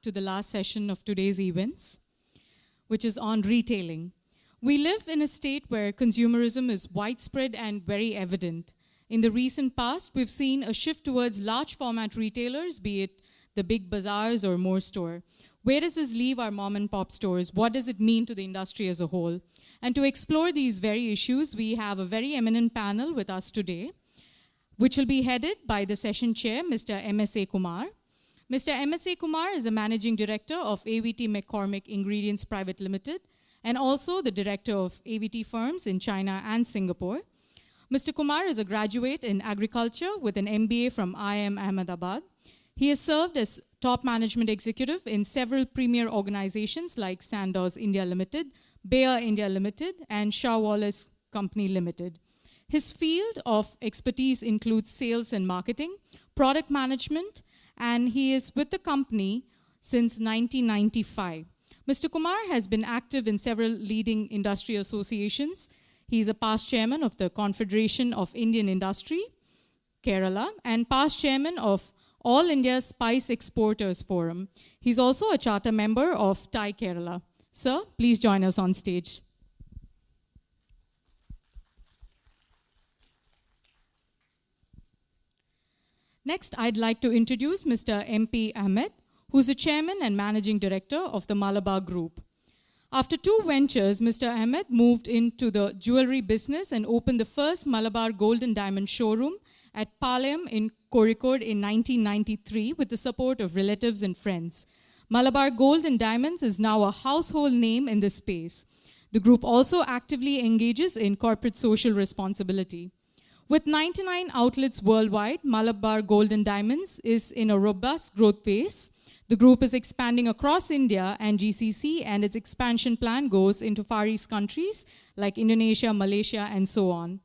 to the last session of today's events, which is on retailing. We live in a state where consumerism is widespread and very evident. In the recent past, we've seen a shift towards large format retailers, be it the big bazaars or more store. Where does this leave our mom and pop stores? What does it mean to the industry as a whole? And to explore these very issues, we have a very eminent panel with us today, which will be headed by the session chair, Mr. M.S.A. Kumar. Mr. M.S.A. Kumar is a managing director of AVT McCormick Ingredients Private Limited, and also the director of AVT firms in China and Singapore. Mr. Kumar is a graduate in agriculture with an MBA from IIM Ahmedabad. He has served as top management executive in several premier organizations like Sandoz India Limited, Bayer India Limited, and Shah Wallace Company Limited. His field of expertise includes sales and marketing, product management, and he is with the company since 1995. Mr. Kumar has been active in several leading industry associations. He is a past chairman of the Confederation of Indian Industry, Kerala, and past chairman of All India Spice Exporters Forum. He's also a charter member of TiE Kerala. Sir, please join us on stage. Next, I'd like to introduce Mr. M.P. Ahmed, who's the chairman and managing director of the Malabar Group. After 2 ventures, Mr. Ahmed moved into the jewelry business and opened the first Malabar Gold and Diamond showroom at Palayam in Kozhikode in 1993 with the support of relatives and friends. Malabar Gold and Diamonds is now a household name in this space. The group also actively engages in corporate social responsibility. With 99 outlets worldwide, Malabar Gold and Diamonds is in a robust growth phase. The group is expanding across India and GCC, and its expansion plan goes into Far East countries like Indonesia, Malaysia, and so on.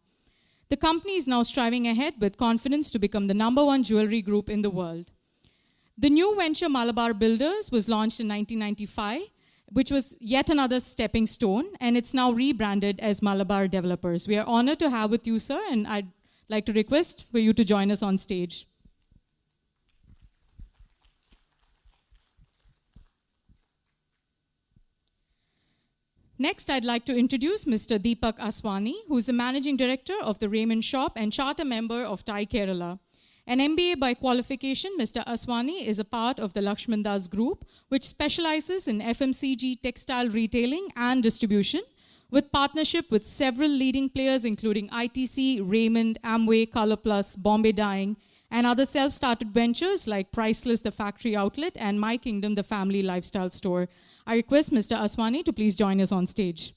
The company is now striving ahead with confidence to become the #1 jewelry group in the world. The new venture Malabar Builders was launched in 1995, which was yet another stepping stone, and it's now rebranded as Malabar Developers. We are honored to have with you, sir, and I'd like to request for you to join us on stage. Next, I'd like to introduce Mr. Deepak Aswani, who is the managing director of the Raymond Shop and charter member of TiE Kerala. An MBA by qualification, Mr. Aswani is a part of the Lakshman Das Group, which specializes in FMCG textile retailing and distribution, with partnership with several leading players including ITC, Raymond, Amway, ColorPlus, Bombay Dyeing, and other self-started ventures like Priceless, the factory outlet, and My Kingdom, the family lifestyle store. I request Mr. Aswani to please join us on stage.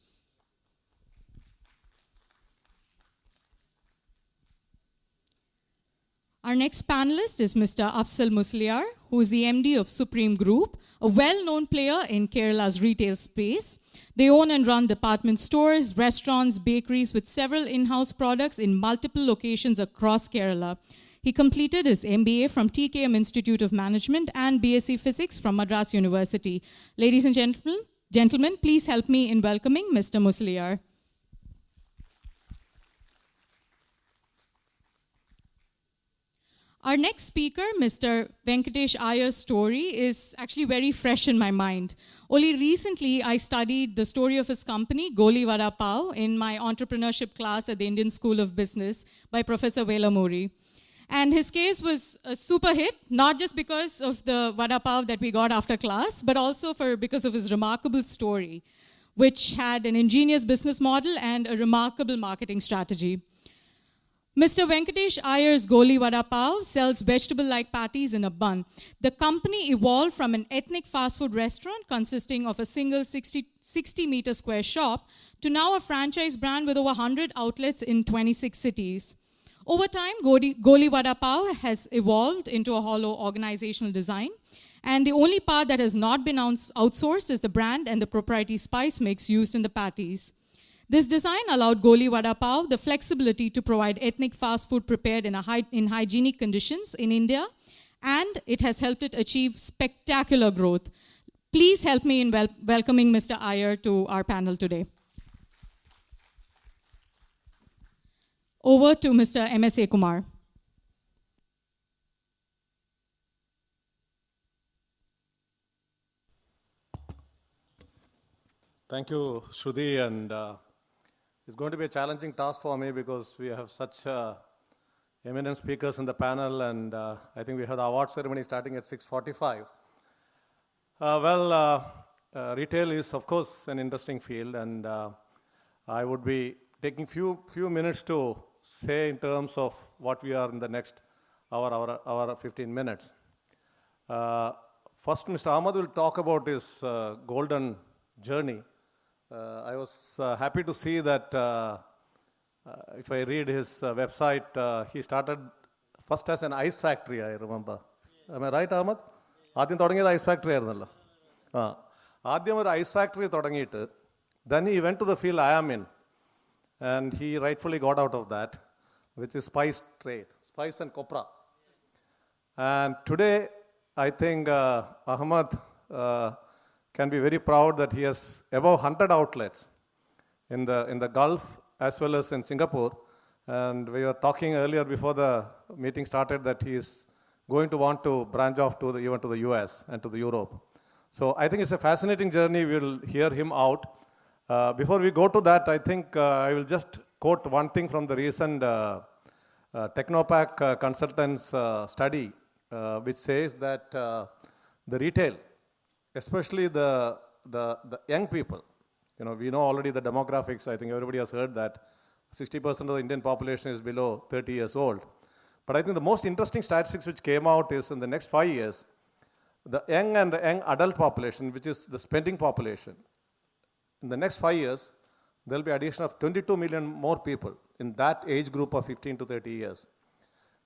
Our next panelist is Mr. Afzal Musliar, who is the MD of Supreme Group, a well-known player in Kerala's retail space. They own and run department stores, restaurants, bakeries with several in-house products in multiple locations across Kerala. He completed his MBA from TKM Institute of Management and BSc Physics from Madras University. Ladies and gentlemen, please help me in welcoming Mr. Musliar. Our next speaker, Mr. Venkatesh Iyer's story is actually very fresh in my mind. Only recently, I studied the story of his company, Goli Vada Pav, in my entrepreneurship class at the Indian School of Business by Professor Velamuri. And his case was a super hit, not just because of the Vada Pav that we got after class, but also because of his remarkable story, which had an ingenious business model and a remarkable marketing strategy. Mr. Venkatesh Iyer's Goli Vada Pav sells vegetable-like patties in a bun. The company evolved from an ethnic fast food restaurant consisting of a single 60-meter square shop to now a franchise brand with over 100 outlets in 26 cities. Over time, Goli Vada Pav has evolved into a hollow organizational design, and the only part that has not been outsourced is the brand and the proprietary spice mix used in the patties. This design allowed Goli Vada Pav the flexibility to provide ethnic fast food prepared in hygienic conditions in India, and it has helped it achieve spectacular growth. Please help me in welcoming Mr. Iyer to our panel today. Over to Mr. M.S.A. Kumar. Thank you. Thank you, Shruti, and it's going to be a challenging task for me because we have such eminent speakers in the panel, and I think we have the award ceremony starting at 6:45. Retail is, of course, an interesting field, and I would be taking few minutes to say in terms of what we are in the next hour 15 minutes. First, Mr. Ahmad will talk about his golden journey. I was happy to see that if I read his website, he started first as an ice factory, I remember. Am I right, Ahmad? ആദ്യം തുടങ്ങിയത് ice factory ആയിരുന്നല്ലോ ആദ്യം ഒരു ice factory തുടങ്ങിയിട്ട് then he went to the field I am in, and he rightfully got out of that, which is spice trade, spice and copra. And today, I think Ahmad can be very proud that he has above 100 outlets in the Gulf as well as in Singapore. And we were talking earlier before the meeting started that he is going to want to branch off to even to the US and to the Europe. So I think it's a fascinating journey. We'll hear him out. Before we go to that, I think I will just quote one thing from the recent Technopack consultants study, which says that the retail, especially the young people, we know already the demographics. I think everybody has heard that 60% of the Indian population is below 30 years old. But I think the most interesting statistics which came out is in the next 5 years, the young and the young adult population, which is the spending population, in the next 5 years, there will be addition of 22 million more people in that age group of 15 to 30 years,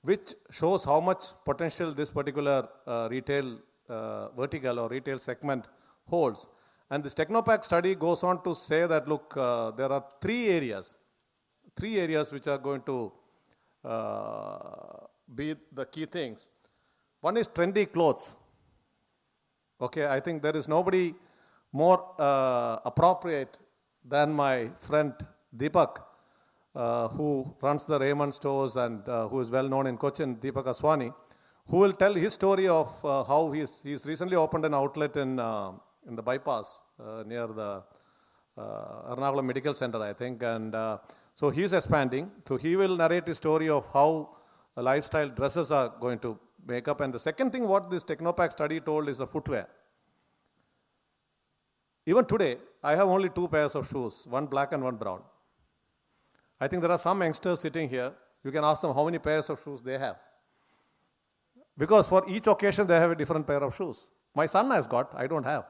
which shows how much potential this particular retail vertical or retail segment holds. And this Technopack study goes on to say that, look, there are three areas which are going to be the key things. One is trendy clothes. Okay, I think there is nobody more appropriate than my friend Deepak, who runs the Raymond stores and who is well known in Cochin, Deepak Aswani, who will tell his story of how he's recently opened an outlet in the bypass near the Ernakulam Medical Center, I think, and so he's expanding. So he will narrate his story of how lifestyle dresses are going to make up. And the second thing what this Technopack study told is the footwear. Even today, I have only 2 pairs of shoes, one black and one brown. I think there are some youngsters sitting here. You can ask them how many pairs of shoes they have. Because for each occasion, they have a different pair of shoes. My son has got, I don't have.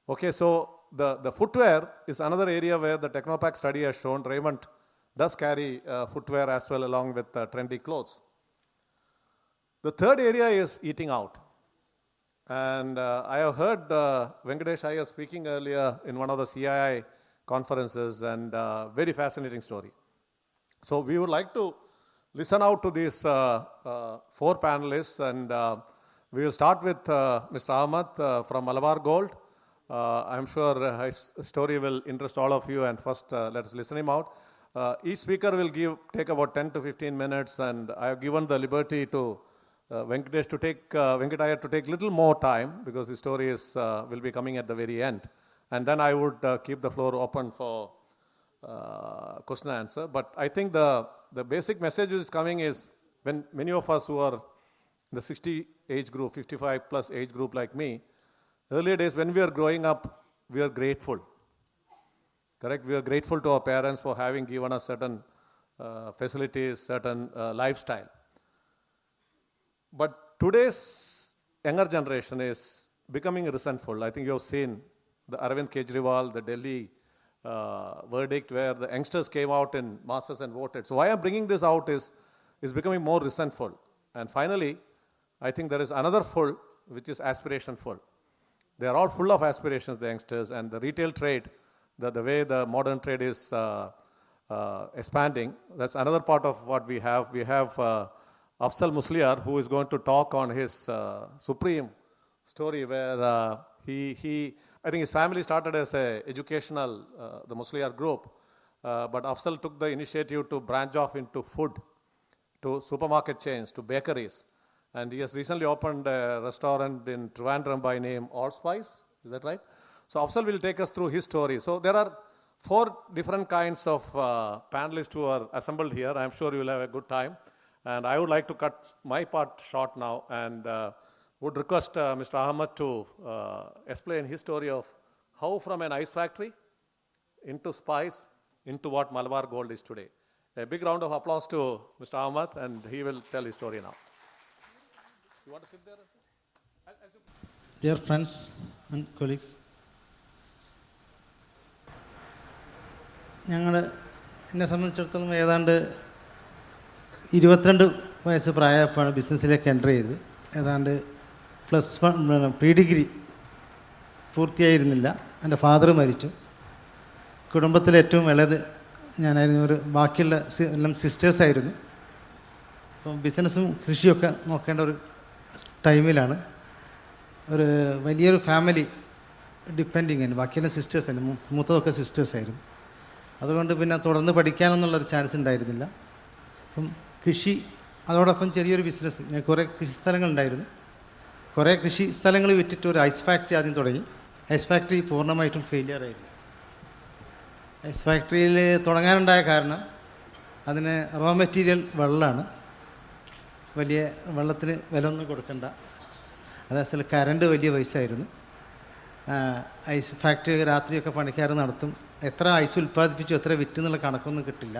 Okay, so the footwear is another area where the Technopack study has shown Raymond does carry footwear as well along with trendy clothes. The third area is eating out. And I have heard Venkatesh Iyer speaking earlier in one of the CII conferences, and very fascinating story. So we would like to listen out to these 4 panelists, and we will start with Mr. Ahmad from Malabar Gold. I'm sure his story will interest all of you, and first let us listen him out. Each speaker will take about 10 to 15 minutes, and I have given the liberty to Venkatesh to take little more time because his story will be coming at the very end. And then I would keep the floor open for question and answer. But I think the basic message is coming is when many of us who are in the 60 age group, 55 plus age group like me, earlier days when we were growing up, we are grateful. Correct? We are grateful to our parents for having given us certain facilities, certain lifestyle. But today's younger generation is becoming resentful. I think you have seen the Arvind Kejriwal, the Delhi verdict where the youngsters came out in masses and voted. So why I'm bringing this out is becoming more resentful. And finally, I think there is another full, which is aspiration full. They are all full of aspirations, the youngsters, and the retail trade, the way the modern trade is expanding, that's another part of what we have. We have Afzal Musliar, who is going to talk on his Supreme story where I think his family started as a educational, the Musliar group, but Afzal took the initiative to branch off into food, to supermarket chains, to bakeries. And he has recently opened a restaurant in Trivandrum by name Allspice. Is that right? So Afzal will take us through his story. So there are 4 different kinds of panelists who are assembled here. I am sure you will have a good time. And I would like to cut my part short now and would request Mr. Ahmed to explain his story of how from an ice factory into spice into what Malabar Gold is today. A big round of applause to Mr. Ahmed, and he will tell his story now. You want to sit there? Dear friends and colleagues, എന്നെ സംബന്ധിച്ചിടത്തോളം ഏതാണ്ട് 22 വയസ്സ് പ്രായമായപ്പോഴാണ് ബിസിനസ്സിലേക്ക് enter ചെയ്ത്. ഏതാണ്ട് +1 pre degree പൂർത്തിയായിരുന്നില്ല. എൻ്റെ father മരിച്ചു. കുടുംബത്തിലെ ഏറ്റവും ഇളയത് ഞാനായിരുന്നു. ബാക്കിയുള്ള എല്ലാം സിസ്റ്റേഴ്സായിരുന്നു. അപ്പം ബിസിനസ്സും കൃഷിയൊക്കെ നോക്കേണ്ട ഒരു ടൈമിലാണ് ഒരു വലിയൊരു ഫാമിലി ഡിപ്പെൻഡിങ് ആയിരുന്നു. ബാക്കിയെല്ലാം സിസ്റ്റേഴ്സായിരുന്നു. മൂത്തതൊക്കെ സിസ്റ്റേഴ്സായിരുന്നു. അതുകൊണ്ട് പിന്നെ തുടർന്ന് പഠിക്കാനൊന്നുള്ളൊരു ചാൻസ് ഉണ്ടായിരുന്നില്ല. അപ്പം കൃഷി, അതോടൊപ്പം ചെറിയൊരു ബിസിനസ്. ഞാൻ കുറേ കൃഷി സ്ഥലങ്ങളുണ്ടായിരുന്നു. കുറേ കൃഷി സ്ഥലങ്ങൾ വിറ്റിട്ട് ഒരു ഐസ് ഫാക്ടറി ആദ്യം തുടങ്ങി. ഐസ് ഫാക്ടറി പൂർണ്ണമായിട്ടും ഫെയിലിയറായിരുന്നു. ഐസ് ഫാക്ടറിയിൽ തുടങ്ങാനുണ്ടായ കാരണം അതിന് റോ മെറ്റീരിയൽ വെള്ളമാണ്. വലിയ വെള്ളത്തിന് വില ഒന്നും കൊടുക്കണ്ട. അതേസമയം കറണ്ട് വലിയ പൈസ ആയിരുന്നു. ഐസ് ഫാക്ടറി രാത്രിയൊക്കെ പണിക്കാർ നടത്തും. എത്ര ഐസ് ഉൽപ്പാദിപ്പിച്ചു എത്ര വിറ്റ് എന്നുള്ള കണക്കൊന്നും കിട്ടില്ല.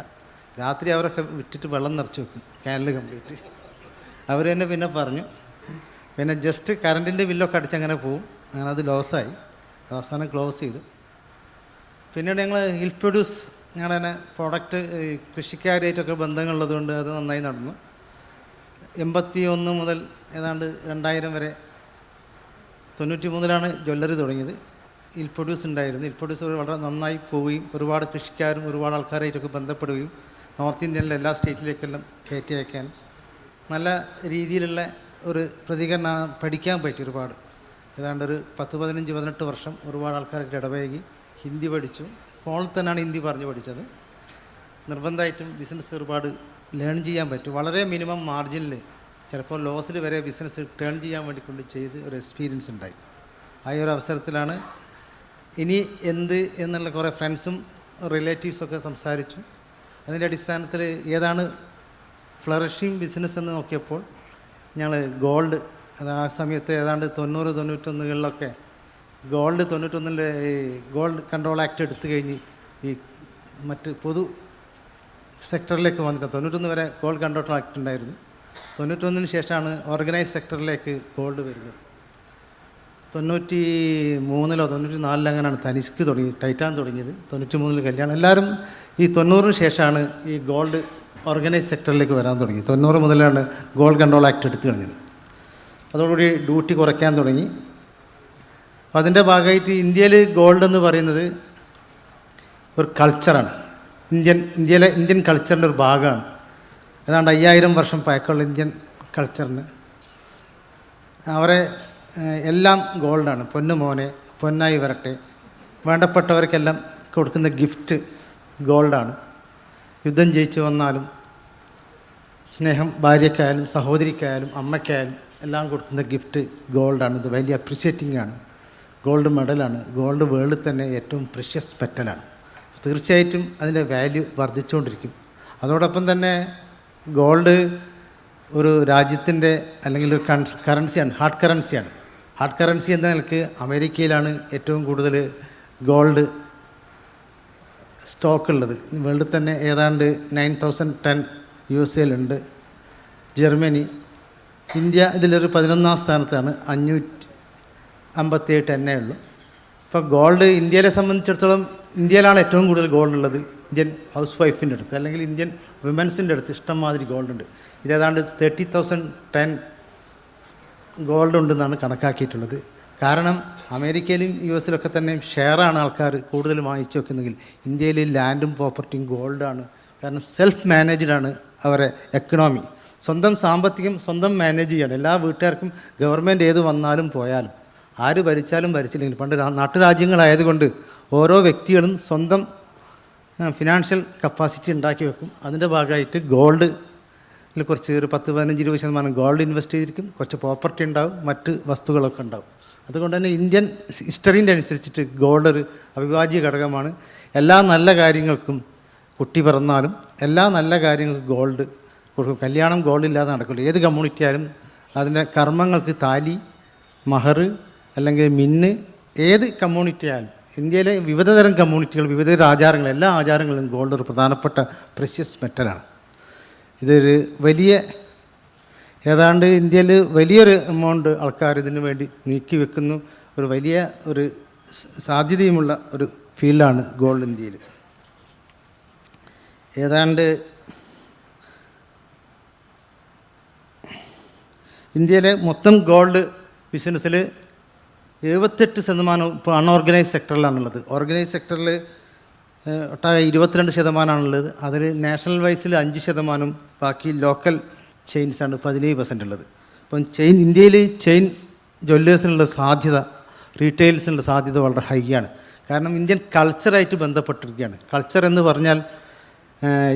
രാത്രി അവരൊക്കെ വിറ്റിട്ട് വെള്ളം നിറച്ച് വെക്കും, ക്യാനിൽ കംപ്ലീറ്റ്. അവർ തന്നെ പിന്നെ പറഞ്ഞു, പിന്നെ ജസ്റ്റ് കറണ്ടിൻ്റെ ബില്ലൊക്കെ അടിച്ചങ്ങനെ പോവും. അങ്ങനെ അത് ലോസായി. അവസാനം ക്ലോസ് ചെയ്തു. പിന്നീട് ഞങ്ങൾ ഹിൽ പ്രൊഡ്യൂസ്, ഞങ്ങളുടെ തന്നെ പ്രോഡക്റ്റ് കൃഷിക്കാരായിട്ടൊക്കെ ബന്ധങ്ങളുള്ളതുകൊണ്ട് അത് നന്നായി നടന്നു. 81 മുതൽ ഏതാണ്ട് 2000 വരെ, 93 ജ്വല്ലറി തുടങ്ങിയത്. ഹിൽ പ്രൊഡ്യൂസ് ഉണ്ടായിരുന്നു. ഹിൽ പ്രൊഡ്യൂസ് വളരെ നന്നായി പോവുകയും ഒരുപാട് കൃഷിക്കാരും ഒരുപാട് ആൾക്കാരായിട്ടൊക്കെ ബന്ധപ്പെടുകയും നോർത്ത് ഇന്ത്യയിലെ എല്ലാ സ്റ്റേറ്റിലേക്കെല്ലാം കയറ്റി അയക്കാൻ നല്ല രീതിയിലുള്ള ഒരു പ്രതികരണം പഠിക്കാൻ പറ്റി. ഒരുപാട് ഏതാണ്ട് ഒരു 10-15-18 വർഷം ഒരുപാട് ആൾക്കാരായിട്ട് ഇടപഴകി ഹിന്ദി പഠിച്ചു. ഫോണിൽ തന്നെയാണ് ഹിന്ദി പറഞ്ഞു പഠിച്ചത്. നിർബന്ധമായിട്ടും ബിസിനസ് ഒരുപാട് ലേൺ ചെയ്യാൻ പറ്റും. വളരെ മിനിമം മാർജിനിൽ, ചിലപ്പോൾ ലോസിൽ വരെ ബിസിനസ് ടേൺ ചെയ്യാൻ വേണ്ടി കൊണ്ട് ചെയ്ത് ഒരു എക്സ്പീരിയൻസ് ഉണ്ടായി. ആ ഒരു അവസരത്തിലാണ് ഇനി എന്ത് എന്നുള്ള കുറേ ഫ്രണ്ട്സും റിലേറ്റീവ്സൊക്കെ സംസാരിച്ചു. അതിൻ്റെ അടിസ്ഥാനത്തിൽ ഏതാണ് ഫ്ലറിഷിങ് ബിസിനസ് എന്ന് നോക്കിയപ്പോൾ ഞങ്ങൾ ഗോൾഡ്, അത് ആ സമയത്ത് ഏതാണ്ട് 90-91കളിലൊക്കെ ഗോൾഡ് 91 ഈ ഗോൾഡ് കൺട്രോൾ ആക്ട് എടുത്തു കഴിഞ്ഞ് ഈ മറ്റ് പൊതു സെക്ടറിലേക്ക് വന്നിട്ട് 91 വരെ ഗോൾഡ് കൺട്രോൾ ആക്ട് ഉണ്ടായിരുന്നു. 91 ശേഷമാണ് ഓർഗനൈസ് സെക്ടറിലേക്ക് ഗോൾഡ് വരുന്നത്. 93-ലോ 94-ലോ അങ്ങനെയാണ് തനിഷ്ക് തുടങ്ങി, ടൈറ്റാൻ തുടങ്ങിയത്. 93 കല്യാണം. എല്ലാവരും ഈ 90-ന് ശേഷമാണ് ഈ ഗോൾഡ് ഓർഗനൈസ് സെക്ടറിലേക്ക് വരാൻ തുടങ്ങി. 90 മുതലാണ് ഗോൾഡ് കൺട്രോൾ ആക്ട് എടുത്തു കഴിഞ്ഞത്. അതോടുകൂടി ഡ്യൂട്ടി കുറയ്ക്കാൻ തുടങ്ങി. അപ്പോൾ അതിൻ്റെ ഭാഗമായിട്ട് ഇന്ത്യയിൽ ഗോൾഡ് എന്ന് പറയുന്നത് ഒരു കൾച്ചറാണ്. ഇന്ത്യൻ കൾച്ചറിൻ്റെ ഒരു ഭാഗമാണ്. ഏതാണ്ട് 5000 വർഷം പഴക്കമുള്ള ഇന്ത്യൻ കൾച്ചറിന് അവരെ എല്ലാം ഗോൾഡാണ്. പൊന്നു മോനെ, പൊന്നായി വരട്ടെ, വേണ്ടപ്പെട്ടവർക്കെല്ലാം കൊടുക്കുന്ന ഗിഫ്റ്റ് ഗോൾഡാണ്. യുദ്ധം ജയിച്ച് വന്നാലും സ്നേഹം ഭാര്യയ്ക്കായാലും സഹോദരിക്കായാലും അമ്മയ്ക്കായാലും എല്ലാം കൊടുക്കുന്ന ഗിഫ്റ്റ് ഗോൾഡാണ്. ഇത് വലിയ അപ്രിഷ്യേറ്റിംഗ് ആണ്. ഗോൾഡ് മെഡലാണ്. ഗോൾഡ് വേൾഡിൽ തന്നെ ഏറ്റവും പ്രഷ്യസ് മെറ്റലാണ്. തീർച്ചയായിട്ടും അതിൻ്റെ വാല്യൂ വർദ്ധിച്ചുകൊണ്ടിരിക്കും. അതോടൊപ്പം തന്നെ ഗോൾഡ് ഒരു രാജ്യത്തിൻ്റെ അല്ലെങ്കിൽ ഒരു കറൻസിയാണ്, ഹാർഡ് കറൻസിയാണ്. ഹാർഡ് കറൻസി എന്ന നിലയ്ക്ക് അമേരിക്കയിലാണ് ഏറ്റവും കൂടുതൽ ഗോൾഡ് സ്റ്റോക്ക് ഉള്ളത്. വേൾഡിൽ തന്നെ ഏതാണ്ട് 9000 ടൺ USA ജർമ്മനി. ഇന്ത്യ ഇതിലൊരു 11ാം സ്ഥാനത്താണ്, 557 ടണ്ണേ ഉള്ളൂ. ഇപ്പോൾ ഗോൾഡ് ഇന്ത്യയിലെ സംബന്ധിച്ചിടത്തോളം ഇന്ത്യയിലാണ് ഏറ്റവും കൂടുതൽ ഗോൾഡ് ഉള്ളത്. ഇന്ത്യൻ ഹൗസ് വൈഫിൻ്റെ അടുത്ത് അല്ലെങ്കിൽ ഇന്ത്യൻ വിമൻസിൻ്റെ അടുത്ത് ഇഷ്ടംമാതിരി ഗോൾഡുണ്ട്. ഇതേതാണ്ട് 30,000 ടൺ ഗോൾഡ് ഉണ്ടെന്നാണ് കണക്കാക്കിയിട്ടുള്ളത്. കാരണം അമേരിക്കയിലും US തന്നെ ഷെയറാണ് ആൾക്കാർ കൂടുതൽ വാങ്ങിച്ചു വെക്കുന്നെങ്കിൽ ഇന്ത്യയിൽ ലാൻഡും പ്രോപ്പർട്ടിയും ഗോൾഡാണ്. കാരണം സെൽഫ് മാനേജ്ഡാണ് അവരെ എക്കണോമി. സ്വന്തം സാമ്പത്തികം സ്വന്തം മാനേജ് ചെയ്യണം. എല്ലാ വീട്ടുകാർക്കും ഗവൺമെൻറ് ഏത് വന്നാലും പോയാലും ആര് ഭരിച്ചാലും ഭരിച്ചില്ലെങ്കിൽ, പണ്ട് നാട്ടുരാജ്യങ്ങളായതുകൊണ്ട് ഓരോ വ്യക്തികളും സ്വന്തം ഫിനാൻഷ്യൽ കപ്പാസിറ്റി ഉണ്ടാക്കി വെക്കും. അതിൻ്റെ ഭാഗമായിട്ട് ഗോൾഡ് കുറച്ച് ഒരു 10-15-20% ഗോൾഡ് ഇൻവെസ്റ്റ് ചെയ്തിരിക്കും. കുറച്ച് പ്രോപ്പർട്ടി ഉണ്ടാവും, മറ്റ് വസ്തുക്കളൊക്കെ ഉണ്ടാവും. അതുകൊണ്ട് തന്നെ ഇന്ത്യൻ ഹിസ്റ്ററീൻ്റെ അനുസരിച്ചിട്ട് ഗോൾഡ് ഒരു അവിഭാജ്യ ഘടകമാണ്. എല്ലാ നല്ല കാര്യങ്ങൾക്കും, കുട്ടി പിറന്നാലും എല്ലാ നല്ല കാര്യങ്ങൾക്കും ഗോൾഡ് കൊടുക്കും. കല്യാണം ഗോൾഡ് ഇല്ലാതെ നടക്കില്ല. ഏത് കമ്മ്യൂണിറ്റി ആയാലും അതിൻ്റെ കർമ്മങ്ങൾക്ക് താലി, മഹർ അല്ലെങ്കിൽ മിന്ന്, ഏത് കമ്മ്യൂണിറ്റി ആയാലും ഇന്ത്യയിലെ വിവിധതരം കമ്മ്യൂണിറ്റികൾ, വിവിധതരം ആചാരങ്ങൾ, എല്ലാ ആചാരങ്ങളിലും ഗോൾഡ് ഒരു പ്രധാനപ്പെട്ട പ്രഷ്യസ് മെറ്റലാണ്. ഇതൊരു വലിയ, ഏതാണ്ട് ഇന്ത്യയിൽ വലിയൊരു എമൗണ്ട് ആൾക്കാർ ഇതിനു വേണ്ടി നീക്കി വെക്കുന്നു. ഒരു വലിയ ഒരു സാധ്യതയുമുള്ള ഒരു ഫീൽഡാണ് ഗോൾഡ് ഇന്ത്യയിൽ. ഏതാണ്ട് ഇന്ത്യയിലെ മൊത്തം ഗോൾഡ് ബിസിനസ്സിൽ 78% ഇപ്പോൾ അൺഓർഗനൈസ് സെക്ടറിലാണുള്ളത്. ഓർഗനൈസ് സെക്ടറിൽ ഒട്ടാകെ 22%ആണുള്ളത്. അതിൽ നാഷണൽ വൈസിൽ 5%, ബാക്കി ലോക്കൽ ചെയിൻസാണ് 17% ഉള്ളത്. അപ്പം ഇന്ത്യയിൽ ചെയിൻ ജ്വല്ലേഴ്സിനുള്ള സാധ്യത, റീറ്റെയിൽസിനുള്ള സാധ്യത വളരെ ഹൈ ആണ്. കാരണം ഇന്ത്യൻ കൾച്ചറായിട്ട് ബന്ധപ്പെട്ടിരിക്കുകയാണ്. കൾച്ചർ എന്ന് പറഞ്ഞാൽ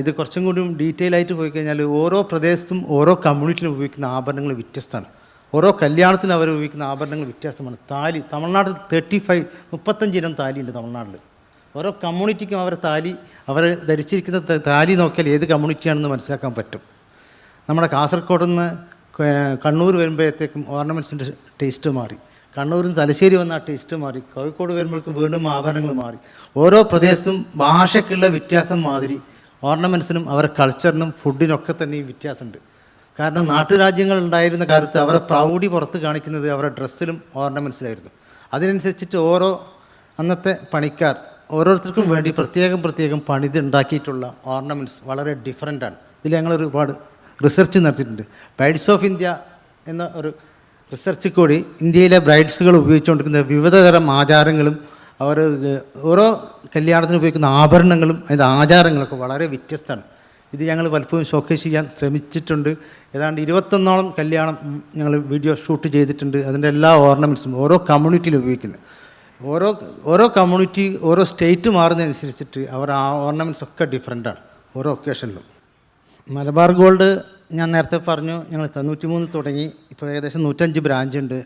ഇത് കുറച്ചും കൂടി ഡീറ്റെയിൽ ആയിട്ട് പോയി കഴിഞ്ഞാൽ ഓരോ പ്രദേശത്തും ഓരോ കമ്മ്യൂണിറ്റിയിലും ഉപയോഗിക്കുന്ന ആഭരണങ്ങൾ വ്യത്യസ്തമാണ്. ഓരോ കല്യാണത്തിനും അവർ ഉപയോഗിക്കുന്ന ആഭരണങ്ങൾ വ്യത്യാസമാണ്. താലി, തമിഴ്നാട്ടിൽ 35 ഇനം താലിയുണ്ട് തമിഴ്നാട്ടിൽ. ഓരോ കമ്മ്യൂണിറ്റിക്കും അവരെ താലി, അവർ ധരിച്ചിരിക്കുന്ന താലി നോക്കിയാൽ ഏത് കമ്മ്യൂണിറ്റിയാണെന്ന് മനസ്സിലാക്കാൻ പറ്റും. നമ്മുടെ കാസർഗോഡ് നിന്ന് കണ്ണൂർ വരുമ്പോഴത്തേക്കും ഓർണമെൻറ്റ്സിൻ്റെ ടേസ്റ്റ് മാറി. കണ്ണൂരിൽ നിന്ന് തലശ്ശേരി വന്ന ആ ടേസ്റ്റ് മാറി. കോഴിക്കോട് വരുമ്പോഴേക്കും വീണ്ടും ആഭരണങ്ങൾ മാറി. ഓരോ പ്രദേശത്തും ഭാഷയ്ക്കുള്ള വ്യത്യാസം മാതിരി ഓർണമെൻറ്റ്സിനും അവരുടെ കൾച്ചറിനും ഫുഡിനൊക്കെ തന്നെയും വ്യത്യാസമുണ്ട്. കാരണം നാട്ടുരാജ്യങ്ങൾ ഉണ്ടായിരുന്ന കാലത്ത് അവരെ പ്രൗഢി പുറത്ത് കാണിക്കുന്നത് അവരുടെ ഡ്രസ്സിലും ഓർണമെൻറ്റ്സിലായിരുന്നു. അതിനനുസരിച്ചിട്ട് ഓരോ അന്നത്തെ പണിക്കാർ ഓരോരുത്തർക്കും വേണ്ടി പ്രത്യേകം പണിത് ഉണ്ടാക്കിയിട്ടുള്ള ഓർണമെൻറ്റ്സ് വളരെ ഡിഫറൻ്റാണ്. ഇതിൽ ഞങ്ങൾ ഒരുപാട് റിസർച്ച് നടത്തിയിട്ടുണ്ട്. ബ്രൈഡ്സ് ഓഫ് ഇന്ത്യ എന്ന ഒരു റിസർച്ച് കൂടി ഇന്ത്യയിലെ ബ്രൈഡ്സുകൾ ഉപയോഗിച്ചുകൊണ്ടിരിക്കുന്ന വിവിധതരം ആചാരങ്ങളും അവർ ഓരോ കല്യാണത്തിന് ഉപയോഗിക്കുന്ന ആഭരണങ്ങളും അതിൻ്റെ ആചാരങ്ങളൊക്കെ വളരെ വ്യത്യസ്തമാണ്. ഇത് ഞങ്ങൾ പലപ്പോഴും ഷോക്കേസ് ചെയ്യാൻ ശ്രമിച്ചിട്ടുണ്ട്. ഏതാണ്ട് 21ഓളം കല്യാണം ഞങ്ങൾ വീഡിയോ ഷൂട്ട് ചെയ്തിട്ടുണ്ട്. അതിൻ്റെ എല്ലാ ഓർണമെൻറ്റ്സും ഓരോ കമ്മ്യൂണിറ്റിയിൽ ഉപയോഗിക്കുന്നത്. ഓരോ കമ്മ്യൂണിറ്റി, ഓരോ സ്റ്റേറ്റ് മാറുന്നതനുസരിച്ചിട്ട് അവർ ആ ഓർണമെൻറ്റ്സ് ഒക്കെ ഡിഫറെൻ്റാണ് ഓരോ ഒക്കേഷനിലും. മലബാർ ഗോൾഡ് ഞാൻ നേരത്തെ പറഞ്ഞു, ഞങ്ങൾ 93 തുടങ്ങി. ഇപ്പോൾ ഏകദേശം 105 ബ്രാഞ്ചുണ്ട്.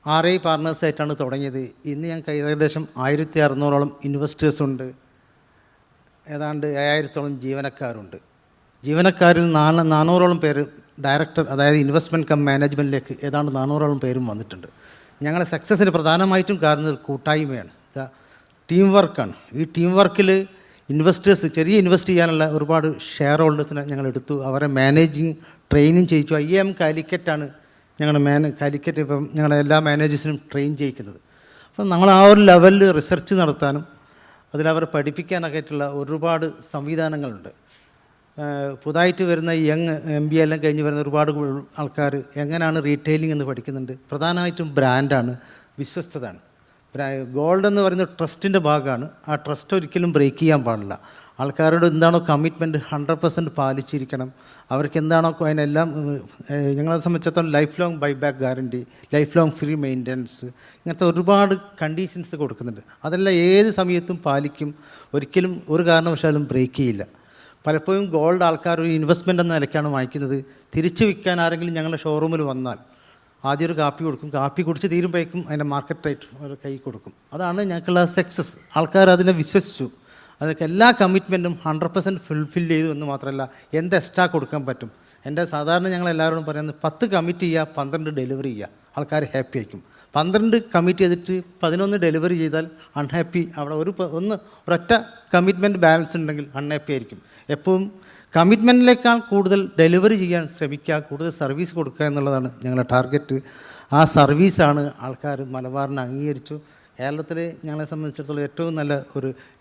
6 പാർട്ട്നേഴ്സായിട്ടാണ് തുടങ്ങിയത്. ഇന്ന് ഞങ്ങൾക്ക് ഏകദേശം 1600ഓളം ഇൻവെസ്റ്റേഴ്സുണ്ട്. ഏതാണ്ട് 5000ഓളം ജീവനക്കാരുണ്ട്. ജീവനക്കാരിൽ 400ഓളം പേര് ഡയറക്ടർ, അതായത് ഇൻവെസ്റ്റ്മെൻറ്റ് കം മാനേജ്മെൻറ്റിലേക്ക് ഏതാണ്ട് 400ഓളം പേരും വന്നിട്ടുണ്ട്. ഞങ്ങളുടെ സക്സസ്സിന് പ്രധാനമായിട്ടും കാരണം കൂട്ടായ്മയാണ്, ടീം വർക്കാണ്. ഈ ടീം വർക്കിൽ ഇൻവെസ്റ്റേഴ്സ്, ചെറിയ ഇൻവെസ്റ്റ് ചെയ്യാനുള്ള ഒരുപാട് ഷെയർ ഹോൾഡേഴ്സിനെ ഞങ്ങൾ എടുത്തു. അവരെ മാനേജിങ് ട്രെയിനിങ് ചെയ്യിച്ചു. IIM കാലിക്കറ്റാണ് ഞങ്ങളുടെ കാലിക്കറ്റ് ഇപ്പം ഞങ്ങളുടെ എല്ലാ മാനേജേഴ്സിനും ട്രെയിൻ ചെയ്യിക്കുന്നത്. അപ്പം ഞങ്ങൾ ആ ഒരു ലെവലിൽ റിസർച്ച് നടത്താനും അതിലവരെ പഠിപ്പിക്കാനൊക്കെ ആയിട്ടുള്ള ഒരുപാട് സംവിധാനങ്ങളുണ്ട്. പുതുതായിട്ട് വരുന്ന യങ് MBA എല്ലാം കഴിഞ്ഞ് വരുന്ന ഒരുപാട് ആൾക്കാർ എങ്ങനെയാണ് റീറ്റെയിലിംഗ് എന്ന് പഠിക്കുന്നുണ്ട്. പ്രധാനമായിട്ടും ബ്രാൻഡാണ്, വിശ്വസ്തതാണ്. ഗോൾഡ് എന്ന് പറയുന്നത് ട്രസ്റ്റിൻ്റെ ഭാഗമാണ്. ആ ട്രസ്റ്റ് ഒരിക്കലും ബ്രേക്ക് ചെയ്യാൻ പാടില്ല. ആൾക്കാരോട് എന്താണോ കമ്മിറ്റ്മെൻറ്റ് 100% പാലിച്ചിരിക്കണം. അവർക്ക് എന്താണോ അതിനെല്ലാം, ഞങ്ങളെ സംബന്ധിച്ചിടത്തോളം life long buyback guarantee, life long free maintenance, ഇങ്ങനത്തെ ഒരുപാട് കണ്ടീഷൻസ് കൊടുക്കുന്നുണ്ട്. അതെല്ലാം ഏത് സമയത്തും പാലിക്കും. ഒരിക്കലും ഒരു കാരണവശാലും ബ്രേക്ക് ചെയ്യില്ല. പലപ്പോഴും ഗോൾഡ് ആൾക്കാർ ഒരു ഇൻവെസ്റ്റ്മെൻ്റ് എന്ന നിലയ്ക്കാണ് വാങ്ങിക്കുന്നത്. തിരിച്ചു വിൽക്കാൻ ആരെങ്കിലും ഞങ്ങളുടെ ഷോറൂമിൽ വന്നാൽ ആദ്യം ഒരു കാപ്പി കൊടുക്കും. കാപ്പി കുടിച്ച് തീരുമ്പോഴേക്കും അതിൻ്റെ മാർക്കറ്റ് റേറ്റ് ഒരു കൈ കൊടുക്കും. അതാണ് ഞങ്ങൾക്കുള്ള സക്സസ്. ആൾക്കാർ അതിനെ വിശ്വസിച്ചു. അതൊക്കെ എല്ലാ കമ്മിറ്റ്മെൻറ്റും 100% ഫുൾഫിൽ ചെയ്തു എന്ന് മാത്രമല്ല, എന്ത് എക്സ്ട്രാ കൊടുക്കാൻ പറ്റും. എൻ്റെ സാധാരണ ഞങ്ങൾ എല്ലാവരോടും പറയുന്നത് 10 കമ്മിറ്റ് ചെയ്യുക, 12 ഡെലിവറി ചെയ്യുക. ആൾക്കാർ ഹാപ്പി ആയിരിക്കും. 12 കമ്മിറ്റ് ചെയ്തിട്ട് 11 ഡെലിവറി ചെയ്താൽ അൺഹാപ്പി. അവിടെ ഒരൊറ്റ കമ്മിറ്റ്മെൻറ്റ് ബാലൻസ് ഉണ്ടെങ്കിൽ അൺഹാപ്പി ആയിരിക്കും. എപ്പോഴും കമ്മിറ്റ്മെൻറ്റിനേക്കാൾ കൂടുതൽ ഡെലിവറി ചെയ്യാൻ ശ്രമിക്കുക, കൂടുതൽ സർവീസ് കൊടുക്കുക എന്നുള്ളതാണ് ഞങ്ങളുടെ ടാർഗറ്റ്. ആ സർവീസാണ് ആൾക്കാർ മലബാറിനെ അംഗീകരിച്ചു. കേരളത്തിൽ ഞങ്ങളെ സംബന്ധിച്ചിടത്തോളം ഏറ്റവും നല്ല